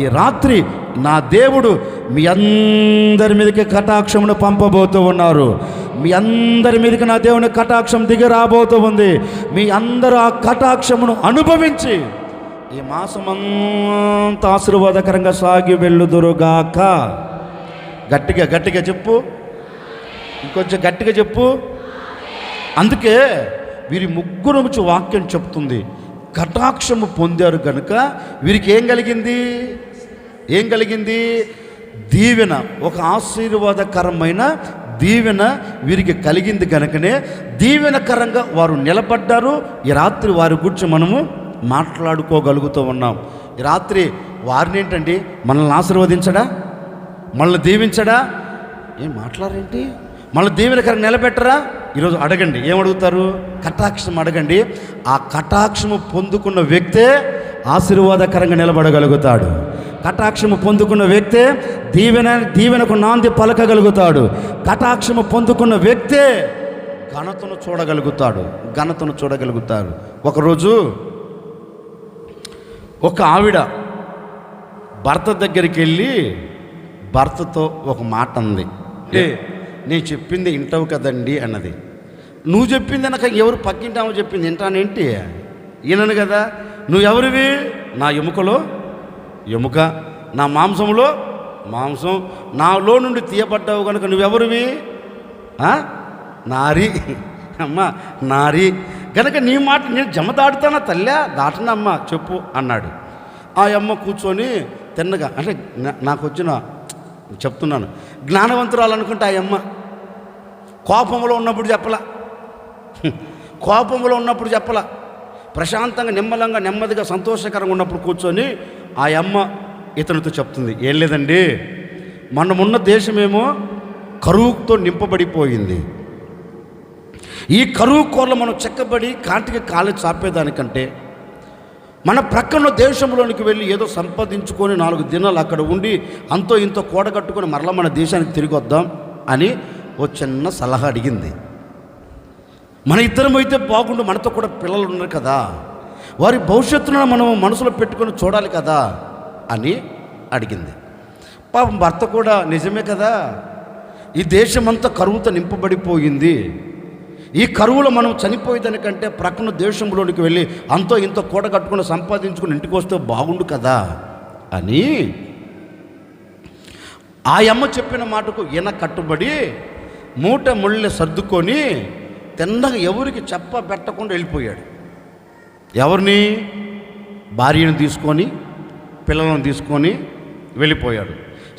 ఈ రాత్రి నా దేవుడు మీ అందరి మీదకి కటాక్షమును పంపబోతూ ఉన్నారు. మీ అందరి మీదకి నా దేవుని కటాక్షం దిగి రాబోతూ ఉంది. మీ అందరూ ఆ కటాక్షమును అనుభవించి ఈ మాసమంతా ఆశీర్వాదకరంగా సాగి వెళ్ళుదురుగాక. గట్టిగా చెప్పు, ఇంకొంచెం గట్టిగా చెప్పు. అందుకే వీరి ముగ్గురు నుంచి వాక్యం చెప్తుంది, కటాక్షము పొందారు కనుక వీరికి ఏం కలిగింది? దీవెన, ఒక ఆశీర్వాదకరమైన దీవెన వీరికి కలిగింది కనుకనే దీవెనకరంగా వారు నిలబడ్డారు. ఈ రాత్రి వారి గురించి మనము మాట్లాడుకోగలుగుతూ ఉన్నాం. ఈ రాత్రి వారిని ఏంటండి, మనల్ని ఆశీర్వదించడా, మనల్ని దీవించడా? ఏం మాట్లాడరేంటి? మనల్ని దీవెనకరంగా నిలబెట్టరా? ఈరోజు అడగండి, ఏమడుగుతారు? కటాక్షం అడగండి. ఆ కటాక్షము పొందుకున్న వ్యక్తే ఆశీర్వాదకరంగా నిలబడగలుగుతాడు. కటాక్షము పొందుకున్న వ్యక్తే దీవెనకు నాంది పలకగలుగుతాడు. కటాక్షము పొందుకున్న వ్యక్తే ఘనతను చూడగలుగుతాడు. ఒకరోజు ఒక ఆవిడ భర్త దగ్గరికి వెళ్ళి భర్తతో ఒక మాట అంది. నేను చెప్పింది వింటావు కదండి అన్నది. నువ్వు చెప్పింది నాకు ఎవరు పక్కింటామో చెప్పింది వింటానేంటి? ఈయనను కదా. నువ్వు ఎవరివి? నా ఎముకలో ఎముక, నా మాంసంలో మాంసం, నాలో నుండి తీయబడ్డావు కనుక నువ్వెవరివి? నారి. అమ్మ నారి కనుక నీ మాట నేను జమ దాటుతానా తల్లా? దాటనమ్మా చెప్పు అన్నాడు. ఆ అమ్మ కూర్చొని తిన్నగా, అంటే నాకు వచ్చిన చెప్తున్నాను, జ్ఞానవంతురాలు అనుకుంటే ఆ అమ్మ కోపంలో ఉన్నప్పుడు చెప్పలా, కోపంలో ఉన్నప్పుడు చెప్పలా, ప్రశాంతంగా నిమ్మలంగా నెమ్మదిగా సంతోషకరంగా ఉన్నప్పుడు కూర్చొని ఆ అమ్మ ఇతనితో చెప్తుంది, ఏం లేదండి, మనమున్న దేశమేమో కరువుతో నింపబడిపోయింది. ఈ కరువు కోరలో మనం చెక్కబడి కాంటికి కాలు చాపేదానికంటే మన ప్రక్కన దేశంలోనికి వెళ్ళి ఏదో సంపాదించుకొని 4 దినాలు అక్కడ ఉండి అంతో ఇంతో కూడగట్టుకొని మరలా మన దేశానికి తిరిగి వద్దాం అని ఓ చిన్న సలహా అడిగింది. మన ఇద్దరం అయితే బాగుండు, మనతో కూడా పిల్లలు ఉన్నారు కదా, వారి భవిష్యత్తును మనం మనసులో పెట్టుకొని చూడాలి కదా అని అడిగింది. పాపం భర్త కూడా నిజమే కదా, ఈ దేశమంతా కరువుతో నింపబడిపోయింది, ఈ కరువులో మనం చనిపోయేదానికంటే ప్రక్కన దేశంలోనికి వెళ్ళి అంతో ఇంతో కూడగట్టుకుని సంపాదించుకుని ఇంటికి వస్తే బాగుండు కదా అని ఆ అమ్మ చెప్పిన మాటకు ఈయన కట్టుబడి మూట ముళ్ళ సర్దుకొని తిన్నగా ఎవరికి పెట్టకుండా వెళ్ళిపోయాడు. ఎవరిని? భార్యను తీసుకొని పిల్లలను తీసుకొని వెళ్ళిపోయాడు.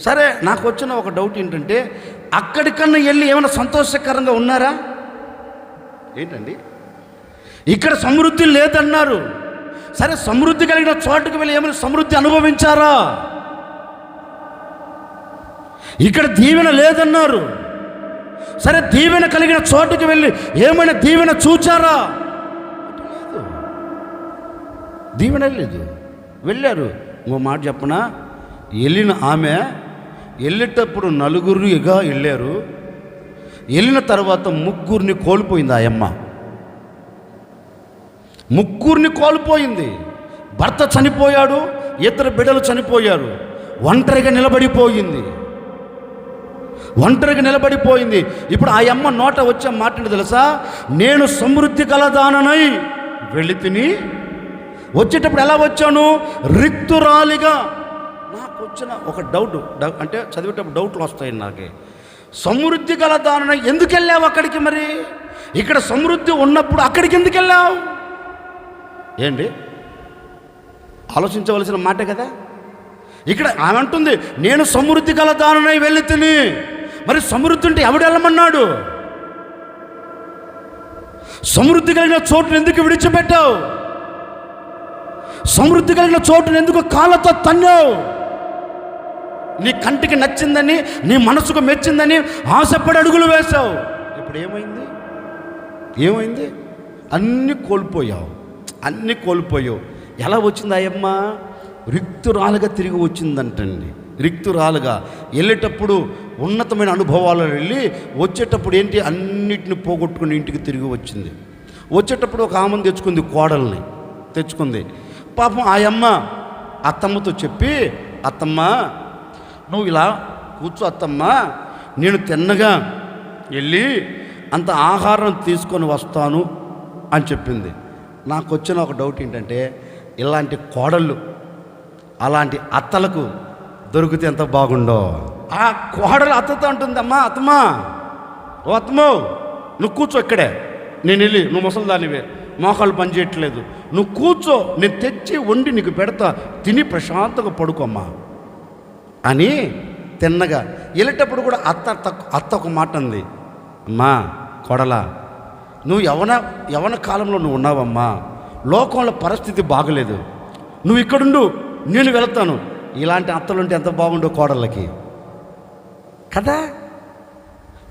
సరే, నాకు వచ్చిన ఒక డౌట్ ఏంటంటే, అక్కడికన్నా వెళ్ళి ఏమైనా సంతోషకరంగా ఉన్నారా? ఏంటండి, ఇక్కడ సమృద్ధి లేదన్నారు. సరే, సమృద్ధి కలిగిన చోటుకు వెళ్ళి ఏమైనా సమృద్ధి అనుభవించారా? ఇక్కడ దీవెన లేదన్నారు. సరే, దీవెన కలిగిన చోటుకు వెళ్ళి ఏమైనా దీవెన చూచారా? లేదు, దీవెన లేదు. వెళ్ళారు. ఇంకో మాట చెప్పనా, వెళ్ళిన ఆమె వెళ్ళేటప్పుడు 4గా వెళ్ళారు. వెళ్ళిన తర్వాత 3 కోల్పోయింది. ఆ అమ్మ 3 కోల్పోయింది. భర్త చనిపోయాడు, 2 బిడ్డలు చనిపోయారు. ఒంటరిగా నిలబడిపోయింది. ఇప్పుడు ఆ అమ్మ నోట వచ్చే మాట తెలుసా? నేను సమృద్ధి కలదాననై వెళ్ళి తిని వచ్చేటప్పుడు ఎలా వచ్చాను? రిక్తురాలిగా. నాకు వచ్చిన ఒక డౌట్, అంటే చదివేటప్పుడు డౌట్లు వస్తాయి నాకే. సమృద్ధి గల దాన ఎందుకు వెళ్ళావు అక్కడికి? మరి ఇక్కడ సమృద్ధి ఉన్నప్పుడు అక్కడికి ఎందుకు వెళ్ళావు? ఏంటి, ఆలోచించవలసిన మాట కదా. ఇక్కడ ఆమె అంటుంది, నేను సమృద్ధి గల దాననై వెళ్ళి తిని. మరి సమృద్ధి ఉంటే ఎవడు వెళ్ళమన్నాడు? సమృద్ధి కలిగిన చోటును ఎందుకు విడిచిపెట్టావు? సమృద్ధి కలిగిన చోటును ఎందుకు కాళ్ళతో తన్నావు? నీ కంటికి నచ్చిందని, నీ మనసుకు మెచ్చిందని ఆశపడి అడుగులు వేశావు. ఇప్పుడు ఏమైంది? అన్నీ కోల్పోయావు. ఎలా వచ్చింది అయ్యమ్మ? రిక్తురాలుగా తిరిగి వచ్చిందంటండి. రిక్తురాలుగా వెళ్ళేటప్పుడు ఉన్నతమైన అనుభవాలు వెళ్ళి వచ్చేటప్పుడు ఏంటి, అన్నిటిని పోగొట్టుకుని ఇంటికి తిరిగి వచ్చింది. వచ్చేటప్పుడు ఒక ఆమెను తెచ్చుకుంది, కోడల్ని తెచ్చుకుంది. పాపం ఆ అమ్మ అత్తమ్మతో చెప్పి, అత్తమ్మ నువ్వు ఇలా కూర్చో అత్తమ్మ, నేను తిన్నగా వెళ్ళి అంత ఆహారం తీసుకొని వస్తాను అని చెప్పింది. నాకు వచ్చిన ఒక డౌట్ ఏంటంటే, ఇలాంటి కోడళ్ళు అలాంటి అత్తలకు దొరికితే ఎంత బాగుండో. ఆ కోడలు అత్తతో అంటుంది, అమ్మా అత్తమ్మా, ఓ అత్తమ్మో నువ్వు కూర్చో ఇక్కడే, నేను వెళ్ళి, నువ్వు ముసలిదానివే, మోకాళ్ళు పని చేయట్లేదు, నువ్వు కూర్చో, నేను తెచ్చి వండి నీకు పెడతా, తిని ప్రశాంతంగా పడుకోమ్మా అని తిన్నగా వెళ్ళేటప్పుడు కూడా అత్త ఒక మాట అంది, అమ్మా కొడలా, నువ్వు యవన కాలంలో నువ్వు ఉన్నావమ్మా, లోకంలో పరిస్థితి బాగలేదు, నువ్వు ఇక్కడుండు, నేను వెళతాను. ఇలాంటి అత్తలుంటే ఎంత బాగుండో కోడళ్ళకి కదా.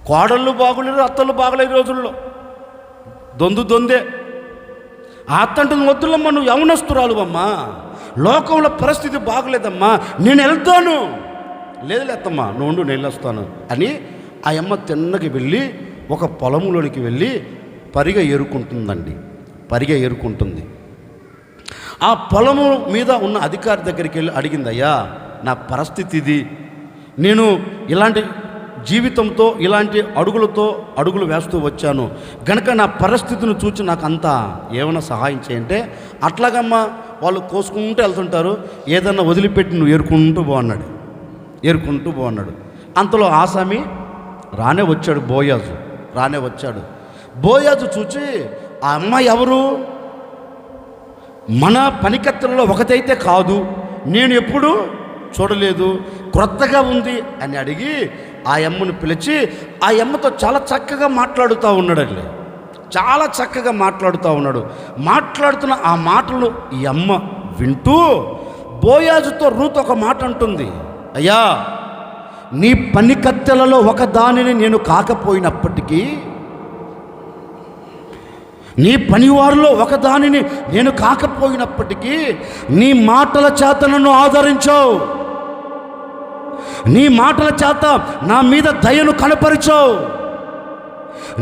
కోడళ్ళు బాగులేరు, అత్తలు బాగలేరు రోజుల్లో, దొందే. ఆ అత్త అంటుంది, వద్దులమ్మా, నువ్వు యవనస్తురాలు అమ్మా, లోకంలో పరిస్థితి బాగలేదమ్మా, నేను వెళ్తాను. లేదులేత్తమ్మా, నువ్వు నేను వెళ్ళొస్తాను అని ఆ అమ్మ తిన్నకి వెళ్ళి ఒక పొలంలోనికి వెళ్ళి పరిగె ఏరుకుంటుంది. ఆ పొలము మీద ఉన్న అధికారి దగ్గరికి వెళ్ళి అడిగింది, అయ్యా నా పరిస్థితి ఇది, నేను ఇలాంటి జీవితంతో ఇలాంటి అడుగులు వేస్తూ వచ్చాను గనక నా పరిస్థితిని చూచి నాకు అంతా ఏమైనా సహాయం చేయంటే, అట్లాగమ్మా వాళ్ళు కోసుకుంటూ వెళ్తుంటారు, ఏదన్నా వదిలిపెట్టి నువ్వు ఏరుకుంటూ పో అన్నాడు. అంతలో ఆసామి రానే వచ్చాడు. బోయాజు చూచి, ఆ అమ్మాయి ఎవరు? మన పనికత్తెలలో ఒకటైతే కాదు, నేను ఎప్పుడు చూడలేదు, క్రొత్తగా ఉంది అని అడిగి ఆ అమ్మను పిలిచి ఆ అమ్మతో చాలా చక్కగా మాట్లాడుతూ ఉన్నాడు. మాట్లాడుతున్న ఆ మాటలు ఈ అమ్మ వింటూ బోయాజుతో రూతు ఒక మాట అంటుంది, అయ్యా, నీ పనికత్తెలలో ఒక దానిని నేను కాకపోయినప్పటికీ, నీ పనివారిలో ఒకదానిని నేను కాకపోయినప్పటికీ నీ మాటల చేత నన్ను ఆదరించావు, నీ మాటల చేత నా మీద దయను కనపరిచావు,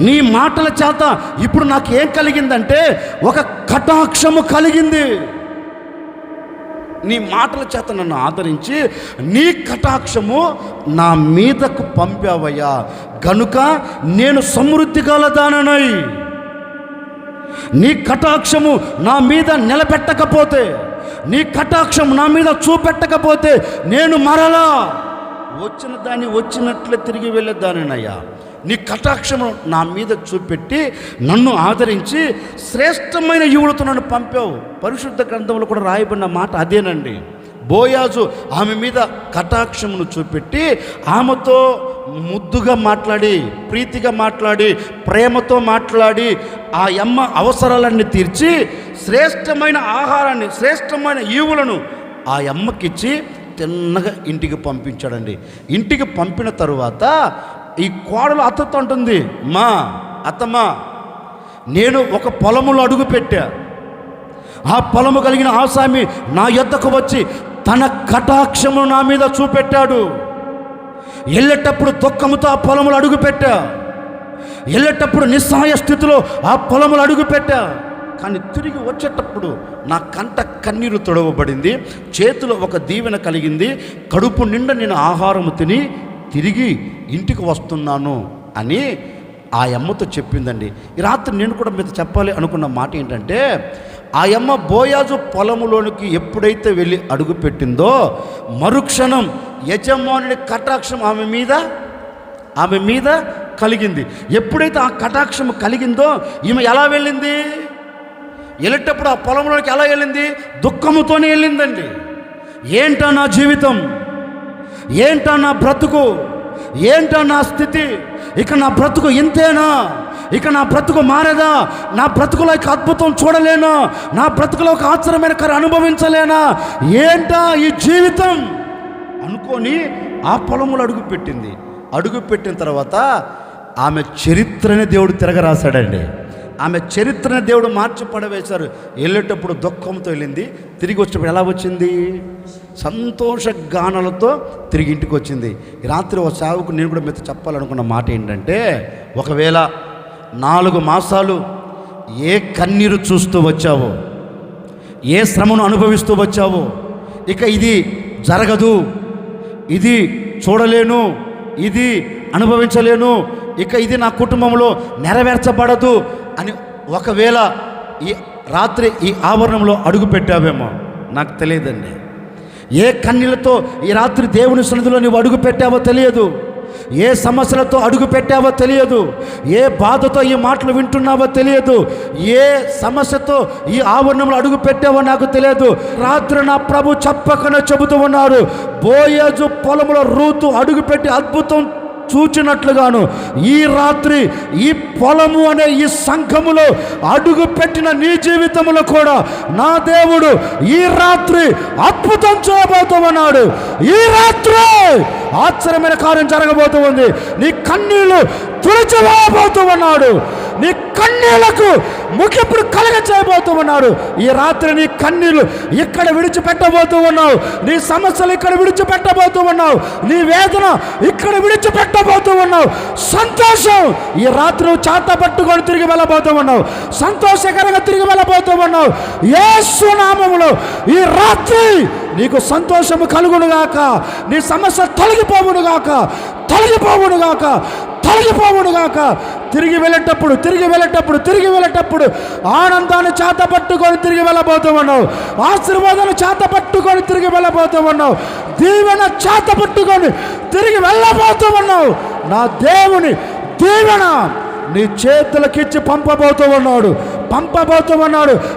నీ మాటల చేత ఇప్పుడు నాకేం కలిగిందంటే ఒక కటాక్షము కలిగింది. నీ మాటల చేత నన్ను ఆదరించి నీ కటాక్షము నా మీదకు పంపావయ్యా, గనుక నేను సమృద్ధి గలదాననై నీ కటాక్షము నా మీద నిలబెట్టకపోతే, నీ కటాక్షం నా మీద చూపెట్టకపోతే నేను మరలా వచ్చిన దాన్ని వచ్చినట్లే తిరిగి వెళ్ళేదానినయ్యా. నీ కటాక్షము నా మీద చూపెట్టి నన్ను ఆదరించి శ్రేష్టమైన యువలతో నన్ను పంపావు. పరిశుద్ధ గ్రంథంలో కూడా రాయబడిన మాట అదేనండి. బోయాజు ఆమె మీద కటాక్షమును చూపెట్టి ఆమెతో ముద్దుగా మాట్లాడి, ప్రీతిగా మాట్లాడి, ప్రేమతో మాట్లాడి ఆ అమ్మ అవసరాలన్నీ తీర్చి శ్రేష్టమైన ఆహారాన్ని, శ్రేష్టమైన ఈవులను ఆ అమ్మకిచ్చి తిన్నగా ఇంటికి పంపించాడండి. ఇంటికి పంపిన తరువాత ఈ కోడలు అత్తతో అంటుంది, అత్తమ్మా, నేను ఒక పొలములో అడుగుపెట్టా, ఆ పొలము కలిగిన ఆసామి నా యొద్దకు వచ్చి తన కటాక్షము నా మీద చూపెట్టాడు. వెళ్ళేటప్పుడు దుఃఖముతో ఆ పొలములు అడుగుపెట్టా, వెళ్ళేటప్పుడు నిస్సహాయ స్థితిలో ఆ పొలములు అడుగుపెట్టా, కానీ తిరిగి వచ్చేటప్పుడు నా కంట కన్నీరు తొడవబడింది, చేతిలో ఒక దీవెన కలిగింది, కడుపు నిండా నేను ఆహారము తిని తిరిగి ఇంటికి వస్తున్నాను అని ఆ అమ్మతో చెప్పిందండి. ఈ రాత్రి నేను కూడా మీతో చెప్పాలి అనుకున్న మాట ఏంటంటే, ఆ అమ్మ బోయాజు పొలములోనికి ఎప్పుడైతే వెళ్ళి అడుగు పెట్టిందో మరుక్షణం యజమానుని కటాక్షం ఆమె మీద కలిగింది. ఎప్పుడైతే ఆ కటాక్షం కలిగిందో ఈమె ఎలా వెళ్ళింది? వెళ్ళేటప్పుడు ఆ పొలంలోకి ఎలా వెళ్ళింది? దుఃఖముతోనే వెళ్ళిందండి. ఏంటా నా జీవితం, ఏంటా నా బ్రతుకు, ఏంటా నా స్థితి, ఇక నా బ్రతుకు ఇంతేనా, ఇక నా బ్రతుకు మారదా, నా బ్రతుకులో ఒక అద్భుతం చూడలేనా, నా బ్రతుకులో ఒక ఆశ్చర్యమైన కార్యం అనుభవించలేనా, ఏంటా ఈ జీవితం అనుకొని ఆ పొలములు అడుగుపెట్టింది. అడుగుపెట్టిన తర్వాత ఆమె చరిత్రని దేవుడు తిరగరాశాడండి. ఆమె చరిత్రని దేవుడు మార్చి పడవేశారు. వెళ్ళేటప్పుడు దుఃఖంతో వెళ్ళింది, తిరిగి వచ్చేటప్పుడు ఎలా వచ్చింది? సంతోష గానాలతో తిరిగి ఇంటికి వచ్చింది. ఈ రాత్రి ఒక సావుకు నేను కూడా మీతో చెప్పాలనుకున్న మాట ఏంటంటే, ఒకవేళ 4 మాసాలు ఏ కన్నీరు చూస్తూ వచ్చావో, ఏ శ్రమను అనుభవిస్తూ వచ్చావో, ఇక ఇది జరగదు, ఇది చూడలేను, ఇది అనుభవించలేను, ఇక ఇది నా కుటుంబంలో నెరవేర్చబడదు అని ఒకవేళ ఈ రాత్రి ఈ ఆవరణంలో అడుగు పెట్టావేమో నాకు తెలియదండి. ఏ కన్నీళ్ళతో ఈ రాత్రి దేవుని సన్నిధిలో నువ్వు అడుగు పెట్టావో తెలియదు, ఏ సమస్యలతో అడుగు పెట్టావో తెలియదు, ఏ బాధతో ఈ మాటలు వింటున్నావో తెలియదు, ఏ సమస్యతో ఈ ఆవరణంలో అడుగు పెట్టావో నాకు తెలియదు. రాత్రి నా ప్రభు చెప్పకనే చెబుతూ ఉన్నారు, బోయజు పొలంలో రూతు అడుగుపెట్టి అద్భుతం చూచినట్లుగాను ఈ రాత్రి ఈ పొలము అనే ఈ సంఘములో అడుగు పెట్టిన నీ జీవితంలో కూడా నా దేవుడు ఈ రాత్రి అద్భుతం చేయబోతూ ఉన్నాడు. ఈ రాత్రి ఆశ్చర్యమైన కార్యం జరగబోతూ ఉంది. నీ కన్నీళ్లు తుడిచివేయబోతూ ఉన్నాడు. నీ కన్నీళ్లకు ముగింపును కలగ చేయబోతూ ఉన్నాడు. ఈ రాత్రి నీ కన్నీళ్లు ఇక్కడ విడిచిపెట్టబోతూ ఉన్నావు. నీ సమస్యలు ఇక్కడ విడిచిపెట్టబోతూ ఉన్నావు. నీ వేదన ఇక్కడ విడిచిపెట్టబోతూ ఉన్నావు. సంతోషం ఈ రాత్రి నువ్వు చేత పట్టుకొని తిరిగి వెళ్ళబోతూ ఉన్నావు. సంతోషకరంగా తిరిగి వెళ్ళబోతూ ఉన్నావు. యేసు నామములో ఈ రాత్రి నీకు సంతోషము కలుగునుగాక. నీ సమస్య తొలగిపోవునుగాక, తొలగిపోవునుగాక, తొలగిపోవునుగాక. తిరిగి వెళ్ళేటప్పుడు ఆనందాన్ని చేత పట్టుకొని తిరిగి వెళ్ళబోతూ ఉన్నావు. ఆశీర్వాదాన్ని చేత పట్టుకొని తిరిగి వెళ్ళబోతూ ఉన్నావు. దీవెన చేత పట్టుకొని తిరిగి వెళ్ళబోతూ ఉన్నావు. నా దేవుని దీవెన నీ చేతులకిచ్చి పంపబోతూ ఉన్నాడు.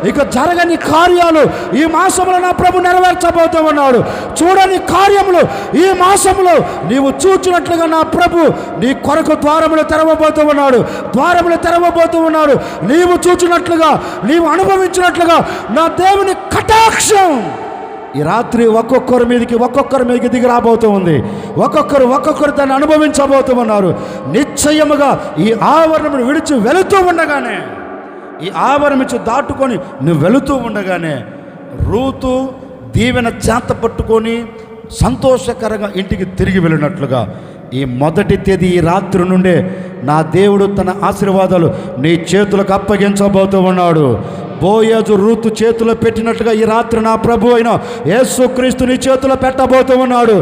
ఇక జరగని కార్యాలు ఈ మాసంలో నా ప్రభు నెరవేర్చబోతూ ఉన్నాడు. చూడని కార్యములు ఈ మాసంలో నీవు చూచినట్లుగా నా ప్రభు నీ కొరకు ద్వారములు తెరవబోతూ ఉన్నాడు. నీవు చూచినట్లుగా, నీవు అనుభవించినట్లుగా నా దేవుని కటాక్షం ఈ రాత్రి ఒక్కొక్కరి మీదకి దిగి రాబోతూ ఉంది. ఒక్కొక్కరు దాన్ని అనుభవించబోతూ ఉన్నారు. నిశ్చయముగా ఈ ఆవరణను విడిచి వెళుతూ ఉండగానే, ఈ ఆవరణ నుంచి దాటుకొని నువ్వు వెళుతూ ఉండగానే రూతు దీవెన చేత పట్టుకొని సంతోషకరంగా ఇంటికి తిరిగి వెళ్ళినట్లుగా ఈ మొదటి తేదీ ఈ రాత్రి నుండే నా దేవుడు తన ఆశీర్వాదాలు నీ చేతులకు అప్పగించబోతూ ఉన్నాడు. బోయాజు రూతు చేతిలో పెట్టినట్లుగా ఈ రాత్రి నా ప్రభు అయిన యేసుక్రీస్తు నీ చేతిలో పెట్టబోతూ ఉన్నాడు.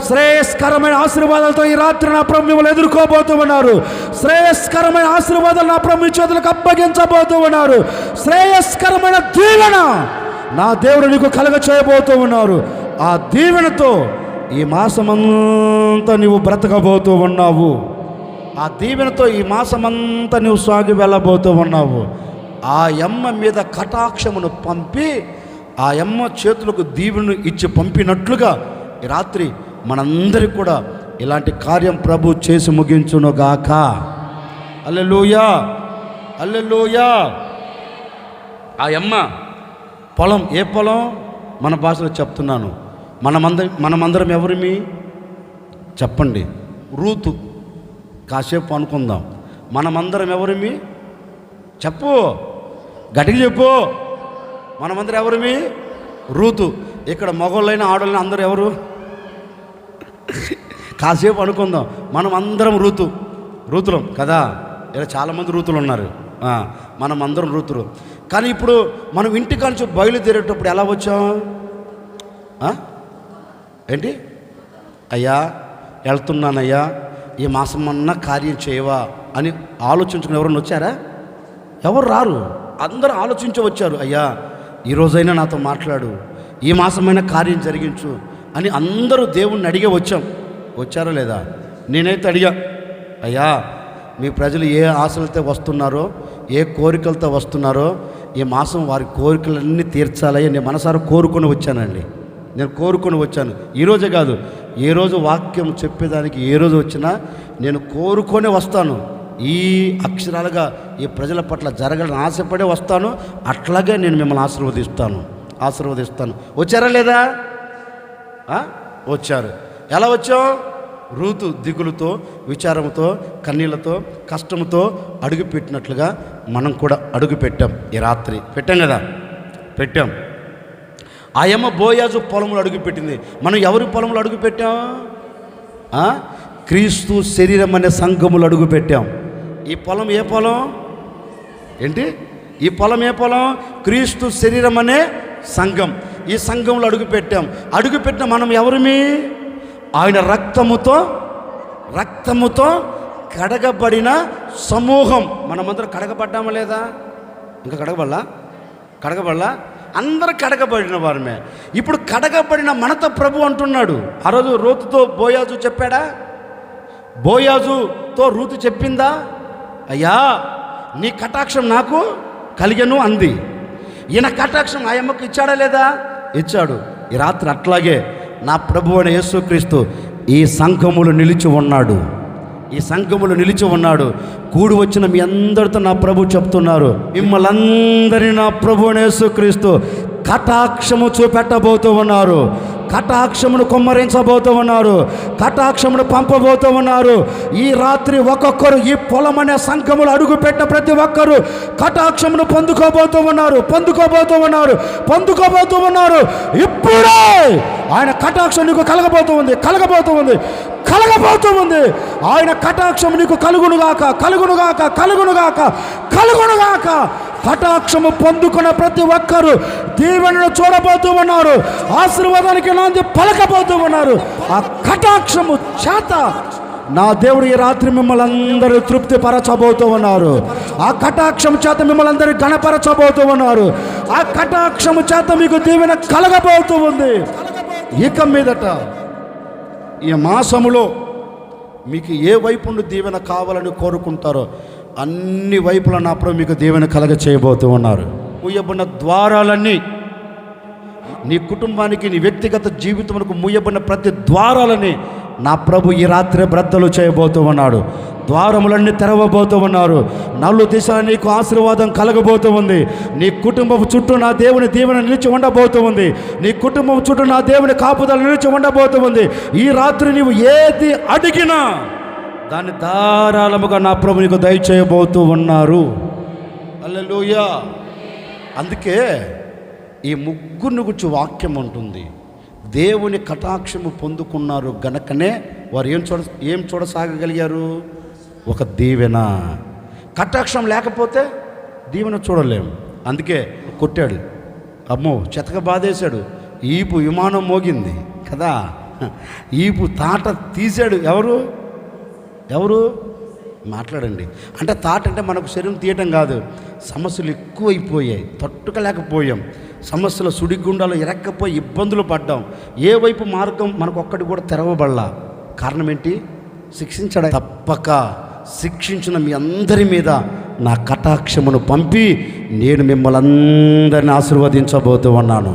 శ్రేయస్కరమైన ఆశీర్వాదాలతో ఈ రాత్రి నా ప్రభు మిమ్మల్ని ఎదుర్కోబోతూ ఉన్నారు. శ్రేయస్కరమైన ఆశీర్వాదాలు నా ప్రభు మీ చేతులకు అప్పగించబోతూ ఉన్నారు. శ్రేయస్కరమైన దీవెన నా దేవుడు నీకు కలగ చేయబోతూ ఉన్నారు. ఆ దీవెనతో ఈ మాసమంతా నీవు బ్రతకబోతూ ఉన్నావు. ఆ దీవెనతో ఈ మాసమంతా నువ్వు సాగి వెళ్ళబోతూ ఉన్నావు. ఆ యమ్మ మీద కటాక్షమును పంపి ఆ యమ్మ చేతులకు దీవెను ఇచ్చి పంపినట్లుగా ఈ రాత్రి మనందరికీ కూడా ఇలాంటి కార్యం ప్రభు చేసి ముగించునుగాక. హల్లెలూయా, హల్లెలూయా. ఆ యమ్మ పొలం, ఏ పొలం? మన భాషలో చెప్తున్నాను. మనమందరం ఎవరిమి చెప్పండి? రూతు. కాసేపు అనుకుందాం. మనమందరం ఎవరిమి చెప్పు, గట్టిగా చెప్పు. మనమందరం ఎవరిమి? రూతు. ఇక్కడ మగవాళ్ళైనా ఆడవాళ్ళైనా అందరూ ఎవరు? కాసేపు అనుకుందాం. మనం అందరం రూతులం కదా. ఇలా చాలామంది రూతులు ఉన్నారు. మనం అందరం రూతులు. కానీ ఇప్పుడు మనం ఇంటికాడ నుంచి బయలుదేరేటప్పుడు ఎలా వచ్చాం? ఏంటి? అయ్యా వెళ్తున్నానయ్యా, ఈ మాసమన్నా కార్యం చేయవా అని ఆలోచించుకుని ఎవరన్నా వచ్చారా? ఎవరు రారు. అందరూ ఆలోచించి వచ్చారు. అయ్యా ఈరోజైనా నాతో మాట్లాడు, ఈ మాసమైనా కార్యం జరిగించు అని అందరూ దేవుణ్ణి అడిగే వచ్చారా లేదా? నేనైతే అడిగా, అయ్యా మీ ప్రజలు ఏ ఆశలతో వస్తున్నారో, ఏ కోరికలతో వస్తున్నారో ఈ మాసం వారి కోరికలన్నీ తీర్చాలని నేను మనసారా కోరుకొని వచ్చాను. ఈరోజే కాదు, ఏ రోజు వాక్యం చెప్పేదానికి ఏ రోజు వచ్చినా నేను కోరుకొని వస్తాను. ఈ అక్షరాలుగా ఈ ప్రజల పట్ల జరగాలని ఆశపడే వస్తాను. అట్లాగే నేను మిమ్మల్ని ఆశీర్వదిస్తాను. వచ్చారా లేదా? వచ్చారు. ఎలా వచ్చాం? రూతు దిగులుతో, విచారంతో, కన్నీళ్లతో, కష్టంతో అడుగు పెట్టినట్లుగా మనం కూడా అడుగు పెట్టాం. ఈ రాత్రి పెట్టాం కదా, పెట్టాం. ఆయమ్మ బోయాజు పొలంలో అడుగు పెట్టింది. మనం ఎవరి పొలంలో అడుగు పెట్టాం? క్రీస్తు శరీరం అనే సంఘములు అడుగు పెట్టాం. ఈ పొలం ఏ పొలం? ఏంటి? ఈ పొలం ఏ పొలం? క్రీస్తు శరీరం అనే సంఘం. ఈ సంఘంలో అడుగు పెట్టిన మనం ఎవరిమి? ఆయన రక్తముతో కడగబడిన సమూహం. మనమందరం కడగబడ్డామా లేదా? ఇంకా కడగబడలా? అందరూ కడగబడిన వారమే. ఇప్పుడు కడగబడిన మనతో ప్రభు అంటున్నాడు. ఆ రోజు రూతుతో బోయాజు చెప్పాడా? బోయాజుతో రూతు చెప్పిందా? అయ్యా నీ కటాక్షం నాకు కలిగెను అంది. ఈయన కటాక్షం ఆయమ్మకు ఇచ్చాడా లేదా? ఇచ్చాడు. ఈ రాత్రి అట్లాగే నా ప్రభు అయిన యేసుక్రీస్తు ఈ సంఘములు నిలిచి ఉన్నాడు. కూడి వచ్చిన మీ అందరితో నా ప్రభు చెప్తున్నారు, మిమ్మల్ని అందరినీ నా ప్రభు అయిన యేసుక్రీస్తు కటాక్షము చూపెట్టబోతూ ఉన్నారు. కటాక్షమును కుమ్మరించబోతూ ఉన్నారు, కటాక్షమును పంపబోతూ ఉన్నారు. ఈ రాత్రి ఒక్కొక్కరు ఈ పొలం అనే సంఘములు అడుగు పెట్టిన ప్రతి ఒక్కరు కటాక్షమును పొందుకోబోతూ ఉన్నారు. ఇప్పుడే ఆయన కటాక్షం నీకు కలగబోతూ ఉంది. ఆయన కటాక్షం నీకు కలుగునుగాక. కటాక్షము పొందుకున్న ప్రతి ఒక్కరు దీవెనను చూడబోతూ ఉన్నారు, ఆశీర్వాదానికి నాంది పలకబోతూ ఉన్నారు. ఆ కటాక్షము చేత నా దేవుడు ఈ రాత్రి మిమ్మల్ని అందరూ తృప్తి పరచబోతూ ఉన్నారు. ఆ కటాక్షం చేత మిమ్మల్ని అందరూ గణపరచబోతూ ఉన్నారు. ఆ కటాక్షము చేత మీకు దీవెన కలగబోతూ ఉంది. ఇక మీదట ఈ మాసములో మీకు ఏ వైపు నుండి దీవెన కావాలని కోరుకుంటారో అన్ని వైపుల నా ప్రభు మీకు దీవెన కలగ చేయబోతూ ఉన్నారు. మూయబడిన ద్వారాలన్నీ నీ కుటుంబానికి, నీ వ్యక్తిగత జీవితమునకు మూయబడిన ప్రతి ద్వారాలని నా ప్రభు ఈ రాత్రి బ్రద్దలు చేయబోతూ ఉన్నాడు. ద్వారములన్నీ తెరవబోతూ ఉన్నారు. నలు దిశల నీకు ఆశీర్వాదం కలగబోతూ ఉంది. నీ కుటుంబం చుట్టూ నా దేవుని దీవెన నిలిచి ఉండబోతూ ఉంది. నీ కుటుంబం చుట్టూ నా దేవుని కాపుదల నిలిచి ఉండబోతూ ఉంది. ఈ రాత్రి నీవు ఏది అడిగినా దాన్ని ధారాళముగా నా ప్రభు నీకు దయచేయబోతూ ఉన్నారు. హల్లెలూయా. అందుకే ఈ ముగ్గురిని గురించి వాక్యం ఉంటుంది. దేవుని కటాక్షము పొందుకున్నారు గనకనే వారు ఏం చూడసాగగలిగారు? ఒక దీవెన. కటాక్షం లేకపోతే దీవెన చూడలేము. అందుకే కొట్టాడు, అమ్మో చెతక బాధేశాడు, ఈపు విమానం మోగింది కదా, ఈపు తాట తీశాడు. ఎవరు మాట్లాడండి. అంటే తాట అంటే మనకు శరీరం తీయటం కాదు, సమస్యలు ఎక్కువైపోయాయి, తట్టుకోలేకపోయాం. సమస్యల సుడిగుండాలు ఎరక్కపోయి ఇబ్బందులు పడ్డాం. ఏ వైపు మార్గం మనకు ఒక్కటి కూడా తెరవబడలా. కారణం ఏంటి? శిక్షించడం. తప్పక శిక్షించిన మీ అందరి మీద నా కటాక్షమును పంపి నేను మిమ్మల్ని అందరిని ఆశీర్వదించబోతూ ఉన్నాను.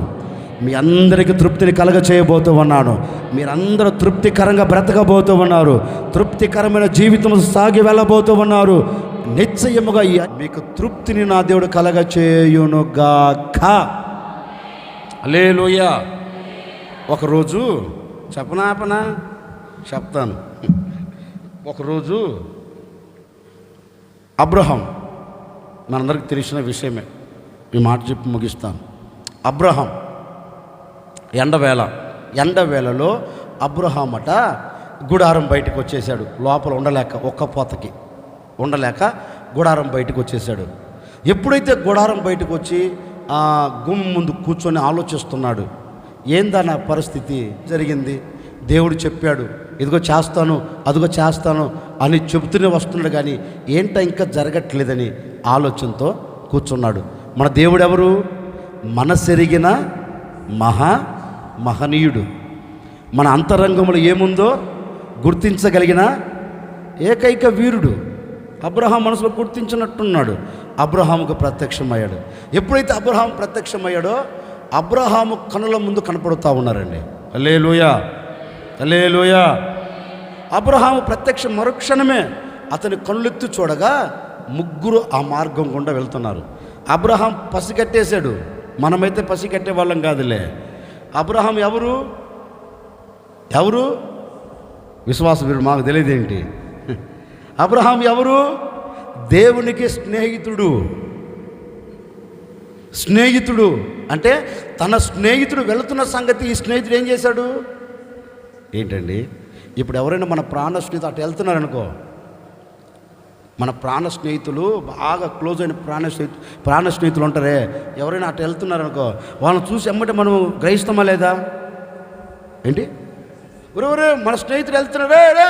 మీ అందరికీ తృప్తిని కలగ చేయబోతూ ఉన్నాను. మీరందరూ తృప్తికరంగా బ్రతకబోతూ ఉన్నారు. తృప్తికరమైన జీవితం సాగి వెళ్ళబోతూ ఉన్నారు. నిశ్చయముగా మీకు తృప్తిని నా దేవుడు కలగ చేయునుగాక. హల్లెలూయా. ఒకరోజు చెప్తాను. ఒకరోజు అబ్రహాం, మనందరికీ తెలిసిన విషయమే, ఈ మాట చెప్పి ముగిస్తాను. అబ్రహాం ఎండవేళలో అబ్రహాం అట గుడారం బయటకు వచ్చేసాడు. లోపల ఉండలేక, ఒక్క పోతకి ఉండలేక గుడారం బయటకు వచ్చేసాడు. ఎప్పుడైతే గుడారం బయటకు వచ్చి ఆ గుమ్మ ముందు కూర్చొని ఆలోచిస్తున్నాడు, ఏందా నా పరిస్థితి జరిగింది, దేవుడు చెప్పాడు ఇదిగో చేస్తాను అదిగో చేస్తాను అని చెబుతూనే వస్తున్నాడు, కానీ ఏంటో ఇంకా జరగట్లేదని ఆలోచనతో కూర్చున్నాడు. మన దేవుడు ఎవరు? మనసెరిగిన మహనీయుడు. మన అంతరంగంలో ఏముందో గుర్తించగలిగిన ఏకైక వీరుడు. అబ్రహాం మనసులో గుర్తించినట్టున్నాడు. అబ్రహాముకు ప్రత్యక్షమయ్యాడు. ఎప్పుడైతే అబ్రహాం ప్రత్యక్షమయ్యాడో అబ్రహాము కనుల ముందు కనపడుతూ ఉన్నారండి. హల్లెలూయా, హల్లెలూయా. అబ్రహాము ప్రత్యక్ష మరుక్షణమే అతని కళ్ళెత్తి చూడగా ముగ్గురు ఆ మార్గం గుండా వెళ్తున్నారు. అబ్రహాం పసిగట్టేశాడు. మనమైతే పసిగట్టే వాళ్ళం కాదులే. అబ్రహాం ఎవరు? విశ్వాసవీరుడు, మాకు తెలియదేంటి? అబ్రహాం ఎవరు? దేవునికి స్నేహితుడు. అంటే తన స్నేహితుడు వెళుతున్న సంగతి ఈ స్నేహితుడు ఏం చేశాడు? ఏంటండి, ఇప్పుడు ఎవరైనా మన ప్రాణ స్నేహితులు అటు వెళ్తున్నారనుకో, మన ప్రాణ స్నేహితులు బాగా క్లోజ్ అయిన ప్రాణ స్నేహితులు ఉంటారే, ఎవరైనా అటు వెళ్తున్నారనుకో, వాళ్ళని చూసి ఎమ్మటే మనం గ్రహిస్తామా లేదా? ఏంటి, ఒరే మన స్నేహితుడు వెళ్తున్నాడు, రే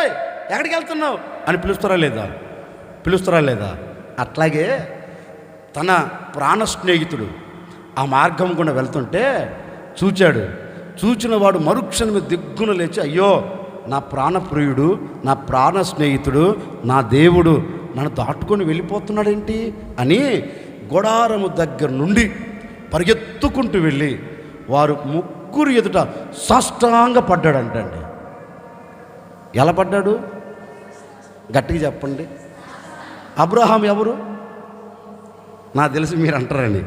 ఎక్కడికి వెళ్తున్నావు అని పిలుస్తారా లేదా? అట్లాగే తన ప్రాణ స్నేహితుడు ఆ మార్గం గుండా వెళ్తుంటే చూచిన వాడు మరుక్షణమే దిగ్గున లేచి, అయ్యో నా ప్రాణప్రియుడు, నా ప్రాణ స్నేహితుడు, నా దేవుడు నన్ను దాటుకొని వెళ్ళిపోతున్నాడేంటి అని గుడారము దగ్గర నుండి పరిగెత్తుకుంటూ వెళ్ళి వారు ముగ్గురు ఎదుట సాష్టాంగ పడ్డాడంటండి. ఎలా పడ్డాడు? గట్టిగా చెప్పండి. అబ్రహాం ఎవరు? నాకు తెలిసి మీరు అంటారండి.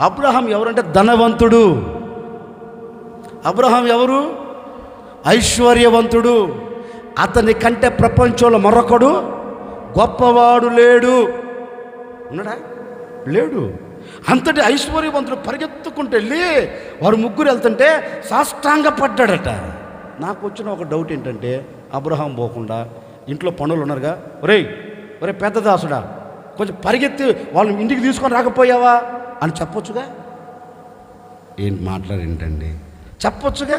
అబ్రహాం ఎవరంటే ధనవంతుడు. అబ్రహాం ఎవరు? ఐశ్వర్యవంతుడు. అతని కంటే ప్రపంచంలో మరొకడు గొప్పవాడు లేడు. ఉన్నాడా? లేడు. అంతటి ఐశ్వర్యవంతుడు పరిగెత్తుకుంటూ వెళ్ళి వారు ముగ్గురు వెళ్తుంటే సాష్టాంగ పడ్డాడట. నాకు వచ్చిన ఒక డౌట్ ఏంటంటే, అబ్రహాం పోకుండా ఇంట్లో పనులు ఉన్నారుగా, ఒరే పెద్ద దాసుడా, కొంచెం పరిగెత్తి వాళ్ళని ఇంటికి తీసుకొని రాకపోయావా అని చెప్పొచ్చుగా. ఏంటి మాట్లాడేంటండి, చెప్పొచ్చుగా.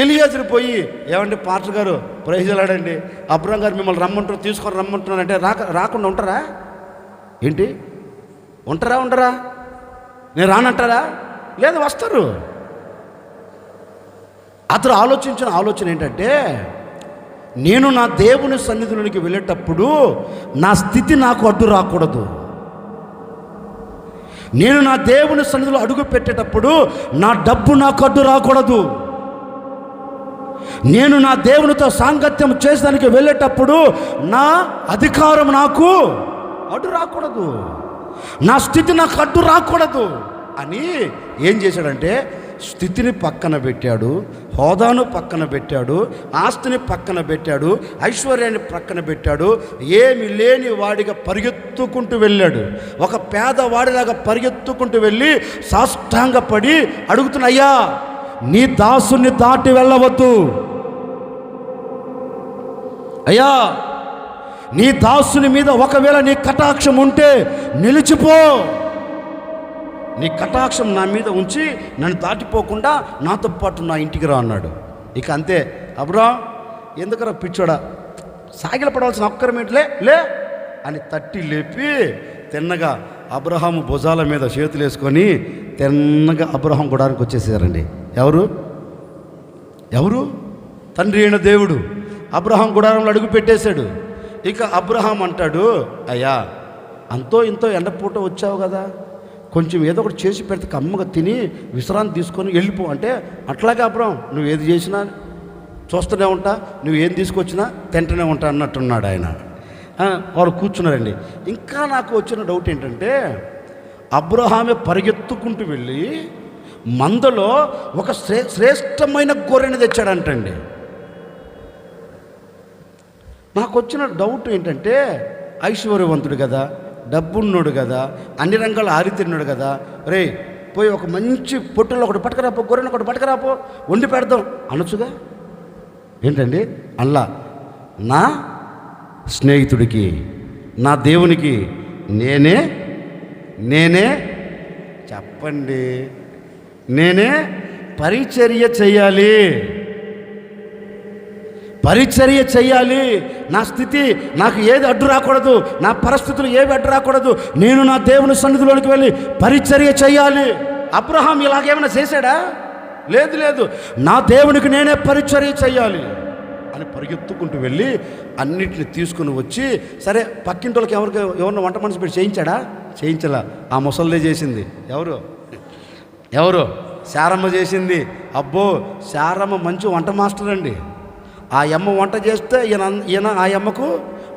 ఎలియాజరు పోయి, ఏమండి పాస్టర్ గారు ప్రైజులాడండి, అబ్రహాం గారు మిమ్మల్ని రమ్మంటారు, తీసుకొని రమ్మంటున్నారంటే రాకుండా ఉంటారా ఏంటి? ఉండరా? నేను రానంటారా? లేదు, వస్తారు. అతను ఆలోచించిన ఆలోచన ఏంటంటే, నేను నా దేవుని సన్నిధిలోనికి వెళ్ళేటప్పుడు నా స్థితి నాకు అడ్డు రాకూడదు. నేను నా దేవుని సన్నిధిలో అడుగు పెట్టేటప్పుడు నా డబ్బు నాకు అడ్డు రాకూడదు. నేను నా దేవునితో సాంగత్యం చేసేదానికి వెళ్ళేటప్పుడు నా అధికారం నాకు అడ్డు రాకూడదు, నా స్థితి నాకు అడ్డు రాకూడదు అని ఏం చేశాడంటే, స్థితిని పక్కన పెట్టాడు, హోదాను పక్కన పెట్టాడు, ఆస్తిని పక్కన పెట్టాడు, ఐశ్వర్యాన్ని పక్కన పెట్టాడు. ఏమి లేని వాడిగా పరిగెత్తుకుంటూ వెళ్ళాడు. ఒక పేదవాడిలాగా పరిగెత్తుకుంటూ వెళ్ళి సాష్టాంగపడి అడుగుతున్నా, అయ్యా నీ దాసుని దాటి వెళ్ళవద్దు, అయ్యా నీ దాసుని మీద ఒకవేళ నీ కటాక్షం ఉంటే నిలిచిపో, నీ కటాక్షం నా మీద ఉంచి నన్ను దాటిపోకుండా నాతో పాటు నా ఇంటికి రా అన్నాడు. ఇక అంతే, అబ్రహాం ఎందుకరా పిచ్చోడా, సాగిల పడవలసిన అక్కరం ఏంటిలే లే అని తట్టి లేపి తిన్నగా అబ్రహాము భుజాల మీద చేతులు వేసుకొని తిన్నగా అబ్రహాం గుడానికి వచ్చేసారండి. ఎవరు? తండ్రి అయిన దేవుడు అబ్రహాం గుడారంలో అడుగు పెట్టేశాడు. ఇక అబ్రహాం అంటాడు, అయ్యా అంతో ఇంతో ఎండపూట వచ్చావు కదా, కొంచెం ఏదో ఒకటి చేసి పెడితే కమ్మగా తిని విశ్రాంతి తీసుకొని వెళ్ళిపో అంటే, అట్లాగే అబ్రహాం నువ్వు ఏది చేసినా చూస్తూనే ఉంటా, నువ్వు ఏం తీసుకొచ్చినా తింటూనే ఉంటా అన్నట్టున్నాడు ఆయన. వారు కూర్చున్నారండి. ఇంకా నాకు వచ్చిన డౌట్ ఏంటంటే, అబ్రహామే పరిగెత్తుకుంటూ వెళ్ళి మందలో ఒక శ్రేష్టమైన గొర్రెని తెచ్చాడంటండి. నాకు వచ్చిన డౌట్ ఏంటంటే, ఐశ్వర్యవంతుడు కదా, డబ్బున్నాడు కదా, అన్ని రంగాలు ఆరితేరినాడు కదా, రే పోయి ఒక మంచి పొట్టులో ఒకటి పట్టుకురాపో, గొర్రెను ఒకటి పట్టుకురాపో, వండి పెడదాం అనొచ్చుగా. ఏంటండి అల్లా, నా స్నేహితుడికి నా దేవునికి నేనే చెప్పండి, నేనే పరిచర్య చేయాలి. నా స్థితి నాకు ఏది అడ్డు రాకూడదు, నా పరిస్థితులు ఏవి అడ్డు రాకూడదు. నేను నా దేవుని సన్నిధిలోనికి వెళ్ళి పరిచర్య చేయాలి. అబ్రహాం ఇలాగేమైనా చేశాడా? లేదు, నా దేవునికి నేనే పరిచర్య చేయాలి అని పరిగెత్తుకుంటూ వెళ్ళి అన్నిటిని తీసుకుని వచ్చి, సరే పక్కింటోళ్ళకి ఎవరిని వంట మనిషి పెట్టి చేయించలా, ఆ ముసల్దే చేసింది. ఎవరు? శారమ్మ చేసింది. అబ్బో, శారమ్మ మంచి వంట మాస్టర్ అండి. ఆ అమ్మ వంట చేస్తే ఈయన ఆ అమ్మకు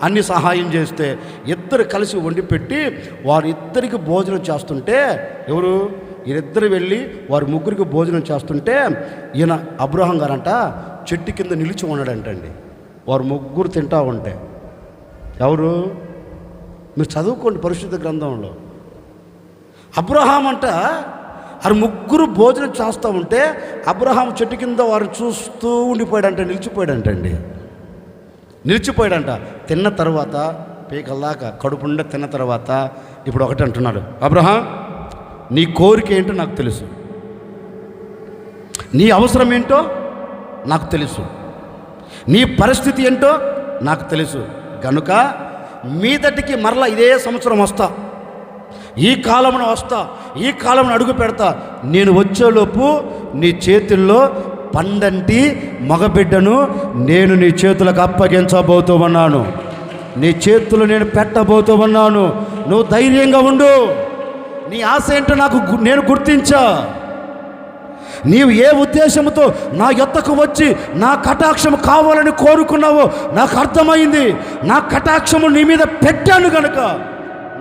అన్ని సహాయం చేస్తే ఇద్దరు కలిసి వండి పెట్టి వారిద్దరికి భోజనం చేస్తుంటే, వీరిద్దరు వెళ్ళి వారి ముగ్గురికి భోజనం చేస్తుంటే ఈయన అబ్రహాం గారంట చెట్టు కింద నిలిచి ఉన్నాడంటండి. వారు ముగ్గురు తింటా ఉంటే, మీరు చదువుకోండి పరిశుద్ధ గ్రంథంలో, అబ్రహాం అంట వారు ముగ్గురు భోజనం చేస్తూ ఉంటే అబ్రహాం చెట్టు కింద వారు చూస్తూ నిలిచిపోయాడంట. తిన్న తర్వాత పీకల్లాగా కడుపుండా తిన్న తర్వాత ఇప్పుడు ఒకటి అంటున్నాడు, అబ్రహాం నీ కోరిక ఏంటో నాకు తెలుసు, నీ అవసరం ఏంటో నాకు తెలుసు, నీ పరిస్థితి ఏంటో నాకు తెలుసు. గనుక మీదటికి మరలా ఇదే సంవత్సరం వస్తా, ఈ కాలమున వస్తా, ఈ కాలమున అడుగు పెడతా. నేను వచ్చేలోపు నీ చేతుల్లో పండంటి మగబిడ్డను నేను నీ చేతులకు అప్పగించబోతూ ఉన్నాను, నీ చేతులు నేను పెట్టబోతూ ఉన్నాను. నువ్వు ధైర్యంగా ఉండు. నీ ఆశ ఏంటో నేను గుర్తించా. నీవు ఏ ఉద్దేశంతో నా యొద్దకు వచ్చి నా కటాక్షము కావాలని కోరుకున్నావో నాకు అర్థమైంది. నా కటాక్షము నీ మీద పెట్టాను కనుక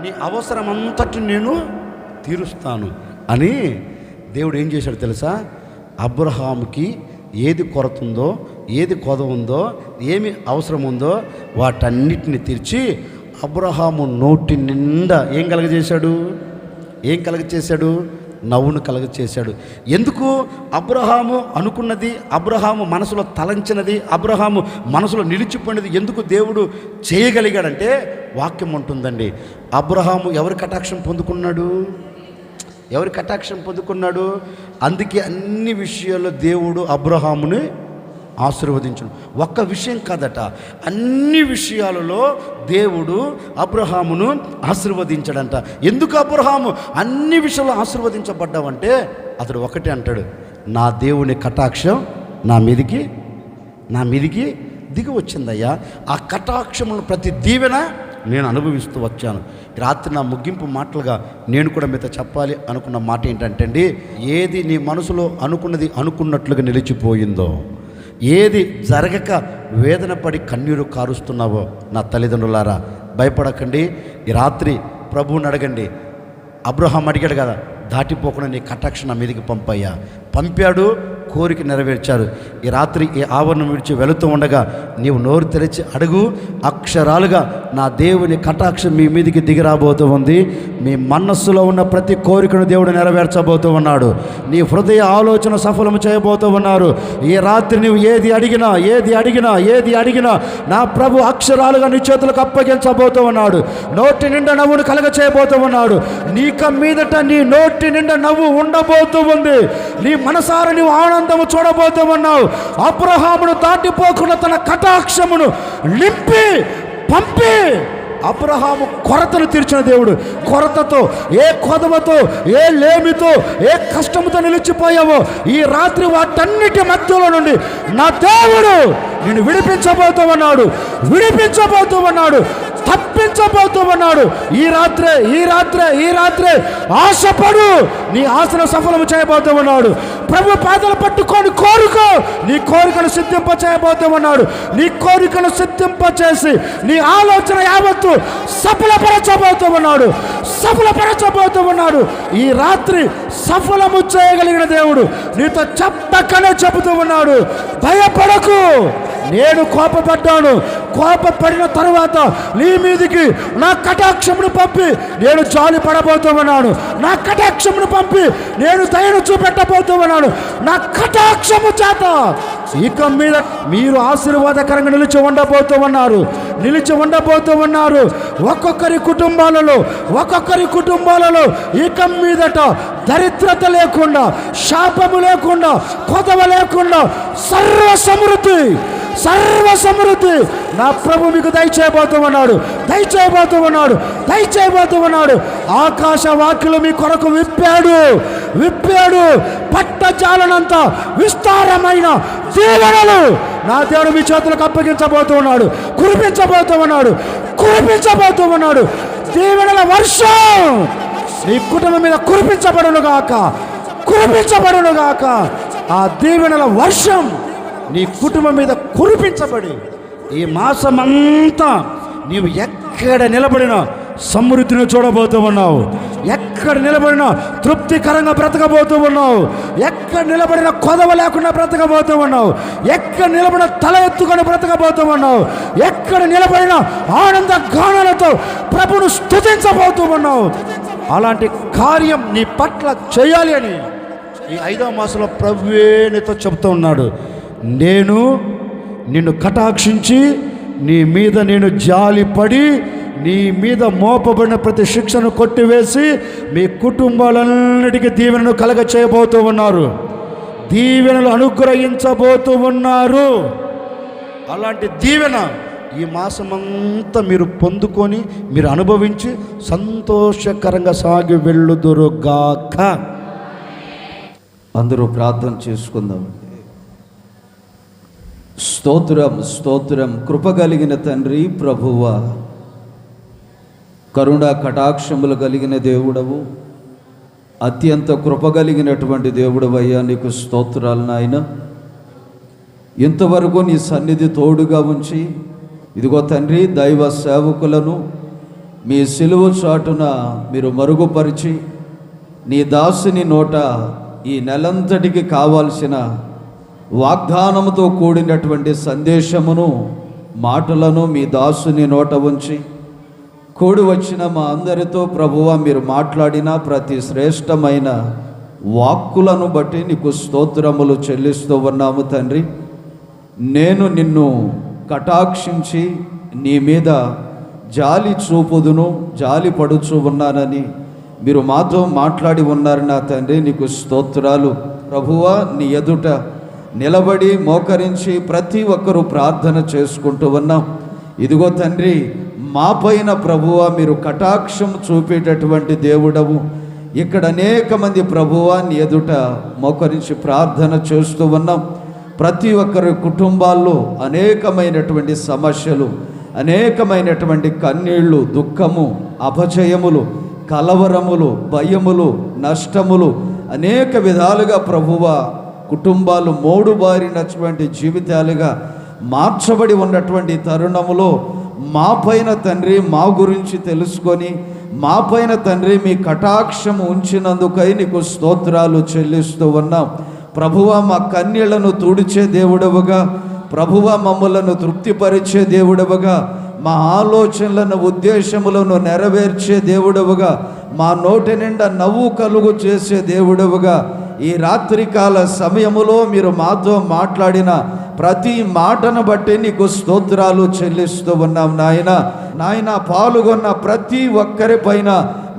నీ అవసరం అంతటి నేను తీరుస్తాను అని దేవుడు ఏం చేశాడు తెలుసా? అబ్రహాముకి ఏది కొరత ఉందో, ఏది కొదవ ఉందో, ఏమి అవసరం ఉందో వాటన్నిటిని తీర్చి అబ్రహాము నోటి నిండా ఏం కలగచేశాడు? నవ్వును కలగచేశాడు. ఎందుకు? అబ్రహాము అనుకున్నది, అబ్రహాము మనసులో తలంచినది, అబ్రహాము మనసులో నిలిచిపోయినది ఎందుకు దేవుడు చేయగలిగాడంటే వాక్యం ఉంటుందండి. అబ్రహాము ఎవరి కటాక్షం పొందుకున్నాడు? అందుకే అన్ని విషయాల్లో దేవుడు అబ్రహాముని ఆశీర్వదించును. ఒక్క విషయం కాదట, అన్ని విషయాలలో దేవుడు అబ్రహామును ఆశీర్వదించాడంట. ఎందుకు అబ్రహాము అన్ని విషయాల్లో ఆశీర్వదించబడ్డావంటే అతడు ఒకటే అంటాడు, నా దేవుని కటాక్షం నా మీదికి దిగి వచ్చిందయ్యా. ఆ కటాక్షములను ప్రతి దీవెన నేను అనుభవిస్తూ వచ్చాను. రాత్రి నా ముగింపు మాటలుగా నేను కూడా మీతో చెప్పాలి అనుకున్న మాట ఏంటంటే అండి, ఏది నీ మనసులో అనుకున్నది అనుకున్నట్లుగా నిలిచిపోయిందో, ఏది జరగక వేదన పడి కన్నీరు కారుస్తున్నావో నా తల్లిదండ్రులారా భయపడకండి. ఈ రాత్రి ప్రభువుని అడగండి. అబ్రహాం అడిగాడు కదా, దాటిపోకుండా నీ కటాక్షం నా మీదకి పంపాడు, కోరిక నెరవేర్చారు. ఈ రాత్రి ఈ ఆవరణం విడిచి వెళుతూ ఉండగా నీవు నోరు తెరిచి అడుగు, అక్షరాలుగా నా దేవుని కటాక్షం మీ మీదికి దిగి రాబోతూ ఉంది. మీ మనస్సులో ఉన్న ప్రతి కోరికను దేవుడు నెరవేర్చబోతూ ఉన్నాడు. నీ హృదయ ఆలోచన సఫలం చేయబోతూ ఉన్నారు. ఈ రాత్రి నీవు ఏది అడిగినా నా ప్రభు అక్షరాలుగా నీ చేతులకు అప్పగించబోతూ ఉన్నాడు. నోటి నిండా నవ్వును కలగ చేయబోతూ ఉన్నాడు. నీక మీదట నీ నోటి నిండా నవ్వు ఉండబోతూ ఉంది. నీ మనసారా నీవు ఆనందము చూడబోతూ ఉన్నావు. అబ్రహామును దాటిపోకుండా తన కటాక్షమును నింపి పంపి అబ్రహాము కొరతను తీర్చిన దేవుడు. కొరతతో, ఏ కొదవతో, ఏ లేమితో, ఏ కష్టముతో నిలిచిపోయావో ఈ రాత్రి వాటన్నిటి మధ్యలో నుండి నా దేవుడు నిన్ను విడిపించబోతూ ఉన్నాడు, తప్పించబోతూ ఉన్నాడు. ఈ రాత్రే ఆశపడు, నీ ఆశను సఫలం చేయబోతూ ఉన్నాడు. ప్రభు పాదాలు పట్టుకొని కోరుకో, నీ కోరికను సిద్ధింప చేయబోతూ ఉన్నాడు. నీ కోరికను సిద్ధింప చేసి నీ ఆలోచన యావత్తు సఫలపరచబోతూ ఉన్నాడు. ఈ రాత్రి సఫలము చేయగలిగిన దేవుడు నీతో చెప్పకనే చెబుతూ ఉన్నాడు, భయపడకు, నేను కోపపడిన తరువాత నీ మీదికి నా కటాక్షమును పంపి నేను జాలి పడబోతూ ఉన్నాను. నా కటాక్షమును పంపి నేను దయను చూపెట్టబోతూ ఉన్నాను. నా కటాక్షము చేత ఇక మీద మీరు ఆశీర్వాదకరంగా నిలిచి ఉండబోతూ ఉన్నారు. ఒక్కొక్కరి కుటుంబాలలో ఇక మీదట దరిద్రత లేకుండా, శాపము లేకుండా, కొదవ లేకుండా సర్వ సమృద్ధి నా ప్రభు మీకు దయచేయబోతూ ఉన్నాడు. ఆకాశ వాక్యులు మీ కొరకు విప్పాడు. పట్టజాలనంత విస్తారమైన దీవెనలు నా దేవుడు మీ చేతులకు అప్పగించబోతూ ఉన్నాడు. కురిపించబోతూ ఉన్నాడు. దీవెనల వర్షం నీ కుటుంబం మీద కురిపించబడును గాక. ఆ దీవెనల వర్షం నీ కుటుంబం మీద కురిపించబడి ఈ మాసమంతా నీవు ఎక్కడ నిలబడినా సమృద్ధిని చూడబోతూ ఉన్నావు. ఎక్కడ నిలబడినా తృప్తికరంగా బ్రతకబోతూ ఉన్నావు. ఎక్కడ నిలబడినా కొదవ లేకుండా బ్రతకబోతూ ఉన్నావు. ఎక్కడ నిలబడిన తల ఎత్తుకొని బ్రతకబోతూ ఉన్నావు. ఎక్కడ నిలబడినా ఆనంద గానాలతో ప్రభును స్తుతించబోతూ ఉన్నావు. అలాంటి కార్యం నీ పట్ల చేయాలి అని ఈ 5వ మాసంలో ప్రభువే నీతో చెబుతూ ఉన్నాడు. నేను నిన్ను కటాక్షించి నీ మీద నేను జాలిపడి నీ మీద మోపబడిన ప్రతి శిక్షను కొట్టివేసి మీ కుటుంబాలన్నిటికీ దీవెనను కలగ చేయబోతూ ఉన్నారు. దీవెనలు అనుగ్రహించబోతూ ఉన్నారు. అలాంటి దీవెన ఈ మాసమంతా మీరు పొందుకొని మీరు అనుభవించి సంతోషకరంగా సాగి వెళ్ళుదురుగాక. అందరూ ప్రార్థన చేసుకుందాం. స్తోత్రం కృపగలిగిన తండ్రి, ప్రభువా, కరుణ కటాక్షములు కలిగిన దేవుడవు, అత్యంత కృపగలిగినటువంటి దేవుడవయ్యా, నీకు స్తోత్రాలు నాయన. ఇంతవరకు నీ సన్నిధి తోడుగా ఉంచి ఇదిగో తండ్రి దైవ సేవకులను మీ సిలువ చాటున మీరు మరుగుపరిచి నీ దాసుని నోట ఈ నెలంతటికి కావాల్సిన వాగ్దానముతో కూడినటువంటి సందేశమును, మాటలను మీ దాసుని నోట ఉంచి కూడి వచ్చిన మా అందరితో ప్రభువా మీరు మాట్లాడిన ప్రతి శ్రేష్టమైన వాక్కులను బట్టి నీకు స్తోత్రములు చెల్లిస్తూ ఉన్నాము తండ్రి. నేను నిన్ను కటాక్షించి నీ మీద జాలి చూపుదును, జాలి పడుచు ఉన్నానని మీరు మాతో మాట్లాడి ఉన్నారు నా తండ్రి. నీకు స్తోత్రాలు ప్రభువా. నీ ఎదుట నిలబడి మోకరించి ప్రతి ఒక్కరూ ప్రార్థన చేసుకుంటూ ఉన్నాం. ఇదిగో తండ్రి, మా పైన ప్రభువా మీరు కటాక్షం చూపేటటువంటి దేవుడవు. ఇక్కడ అనేక మంది ప్రభువా నీ ఎదుట మోకరించి ప్రార్థన చేస్తూ ఉన్నాం. ప్రతి ఒక్కరి కుటుంబాల్లో అనేకమైనటువంటి సమస్యలు, అనేకమైనటువంటి కన్నీళ్ళు, దుఃఖము, అపజయములు, కలవరములు, భయములు, నష్టములు, అనేక విధాలుగా ప్రభువా కుటుంబాలు మోడుబారినటువంటి జీవితాలుగా మార్చబడి ఉన్నటువంటి తరుణములో మా పైన తండ్రి మా గురించి తెలుసుకొని మా పైన తండ్రి మీ కటాక్షం ఉంచినందుకై నీకు స్తోత్రాలు చెల్లిస్తూ ఉన్నాం. ప్రభువా మా కన్నీళ్లను తుడిచే దేవుడవుగా, ప్రభువా మమ్మలను తృప్తిపరిచే దేవుడవుగా, మా ఆలోచనలను ఉద్దేశములను నెరవేర్చే దేవుడవుగా, మా నోటి నిండా నవ్వు కలుగు చేసే దేవుడవుగా, ఈ రాత్రికాల సమయములో మీరు మాతో మాట్లాడిన ప్రతి మాటను బట్టి నీకు స్తోత్రాలు చెల్లిస్తూ ఉన్నాం నాయన. పాల్గొన్న ప్రతి ఒక్కరి పైన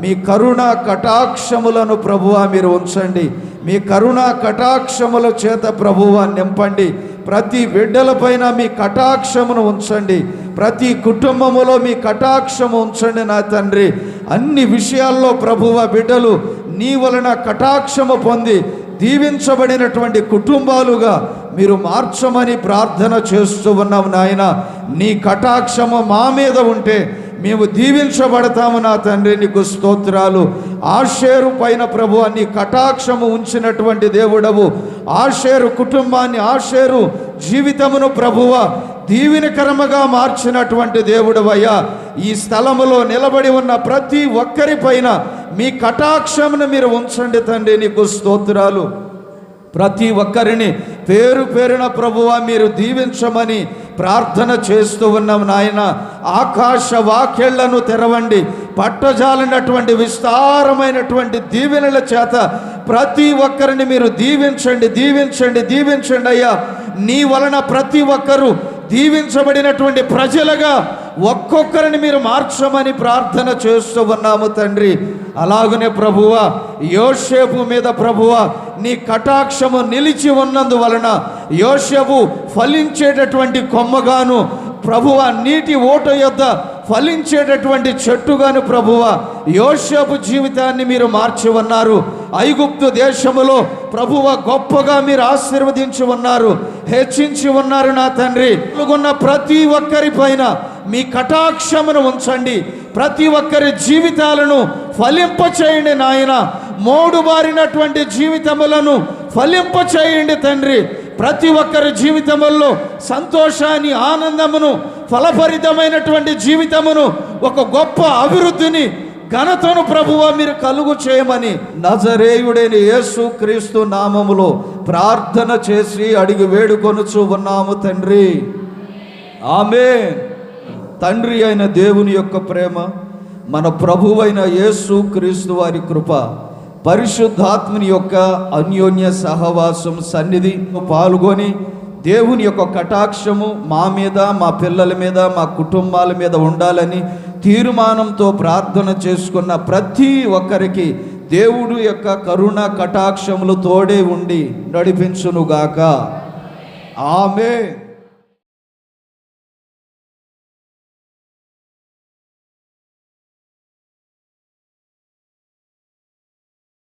మీ కరుణా కటాక్షములను ప్రభువా మీరు ఉంచండి. మీ కరుణా కటాక్షముల చేత ప్రభువా నింపండి. ప్రతి బిడ్డలపైన మీ కటాక్షమును ఉంచండి. ప్రతి కుటుంబములో మీ కటాక్షము ఉంచండి నా తండ్రి. అన్ని విషయాల్లో ప్రభువా బిడ్డలు నీ వలన కటాక్షము పొంది దీవించబడినటువంటి కుటుంబాలుగా మీరు మార్చమని ప్రార్థన చేస్తూ ఉన్నాం నాయన. నీ కటాక్షము మా మీద ఉంటే మేము దీవించబడతాము నా తండ్రి. నీకు స్తోత్రాలు. ఆషేరు పైన ప్రభువా నీ కటాక్షము ఉంచినటువంటి దేవుడవు. ఆషేరు కుటుంబాన్ని, ఆషేరు జీవితమును ప్రభువా దీవెనకరముగా మార్చినటువంటి దేవుడవయ్యా. ఈ స్థలములో నిలబడి ఉన్న ప్రతి ఒక్కరి పైన మీ కటాక్షమును మీరు ఉంచండి తండ్రి. నీకు స్తోత్రాలు. ప్రతి ఒక్కరిని పేరు పేరున ప్రభువా మీరు దీవించమని ప్రార్థన చేస్తూ ఉన్నాం నాయన. ఆకాశ వాక్యళ్లను తెరవండి. పట్టజాలనటువంటి విస్తారమైనటువంటి దీవెనల చేత ప్రతి ఒక్కరిని మీరు దీవించండి, దీవించండి, దీవించండి అయ్యా. నీ వలన ప్రతి ఒక్కరూ దీవించబడినటువంటి ప్రజలుగా ఒక్కొక్కరిని మీరు మార్చమని ప్రార్థన చేస్తూ ఉన్నాము తండ్రి. అలాగనే ప్రభువా యోసేపు మీద ప్రభువా నీ కటాక్షము నిలిచి ఉన్నందువలన యోసేపు ఫలించేటటువంటి కొమ్మగాను, ప్రభువా నీటి ఓట యొద్ద ఫలించేటటువంటి చెట్టుగాను ప్రభువా యోసేపు జీవితాన్ని మీరు మార్చి ఉన్నారు. ఐగుప్తు దేశములో ప్రభువా గొప్పగా మీరు ఆశీర్వదించి ఉన్నారు, హెచ్చించి ఉన్నారు నా తండ్రి. ఉన్న ప్రతి ఒక్కరి పైన మీ కటాక్షమును ఉంచండి. ప్రతి ఒక్కరి జీవితాలను ఫలింపచేయండి నాయన. మోడుబారినటువంటి జీవితములను ఫలింపచేయండి తండ్రి. ప్రతి ఒక్కరి జీవితముల్లో సంతోషాన్ని, ఆనందమును, ఫలభరితమైనటువంటి జీవితమును, ఒక గొప్ప అభివృద్ధిని, ఘనతను ప్రభువా మీరు కలుగు చేయమని నజరేయుడైన యేసు క్రీస్తు నామములో ప్రార్థన చేసి అడిగి వేడుకొనుచు ఉన్నాము తండ్రి. ఆమేన్. తండ్రి అయిన దేవుని యొక్క ప్రేమ, మన ప్రభువైన యేసు క్రీస్తు వారి కృప, పరిశుద్ధాత్మని యొక్క అన్యోన్య సహవాసం, సన్నిధి పాల్గొని దేవుని యొక్క కటాక్షము మా మీద, మా పిల్లల మీద, మా కుటుంబాల మీద ఉండాలని తీర్మానంతో ప్రార్థన చేసుకున్న ప్రతి ఒక్కరికి దేవుడు యొక్క కరుణ కటాక్షములు తోడే ఉండి నడిపించునుగాక. ఆమేన్.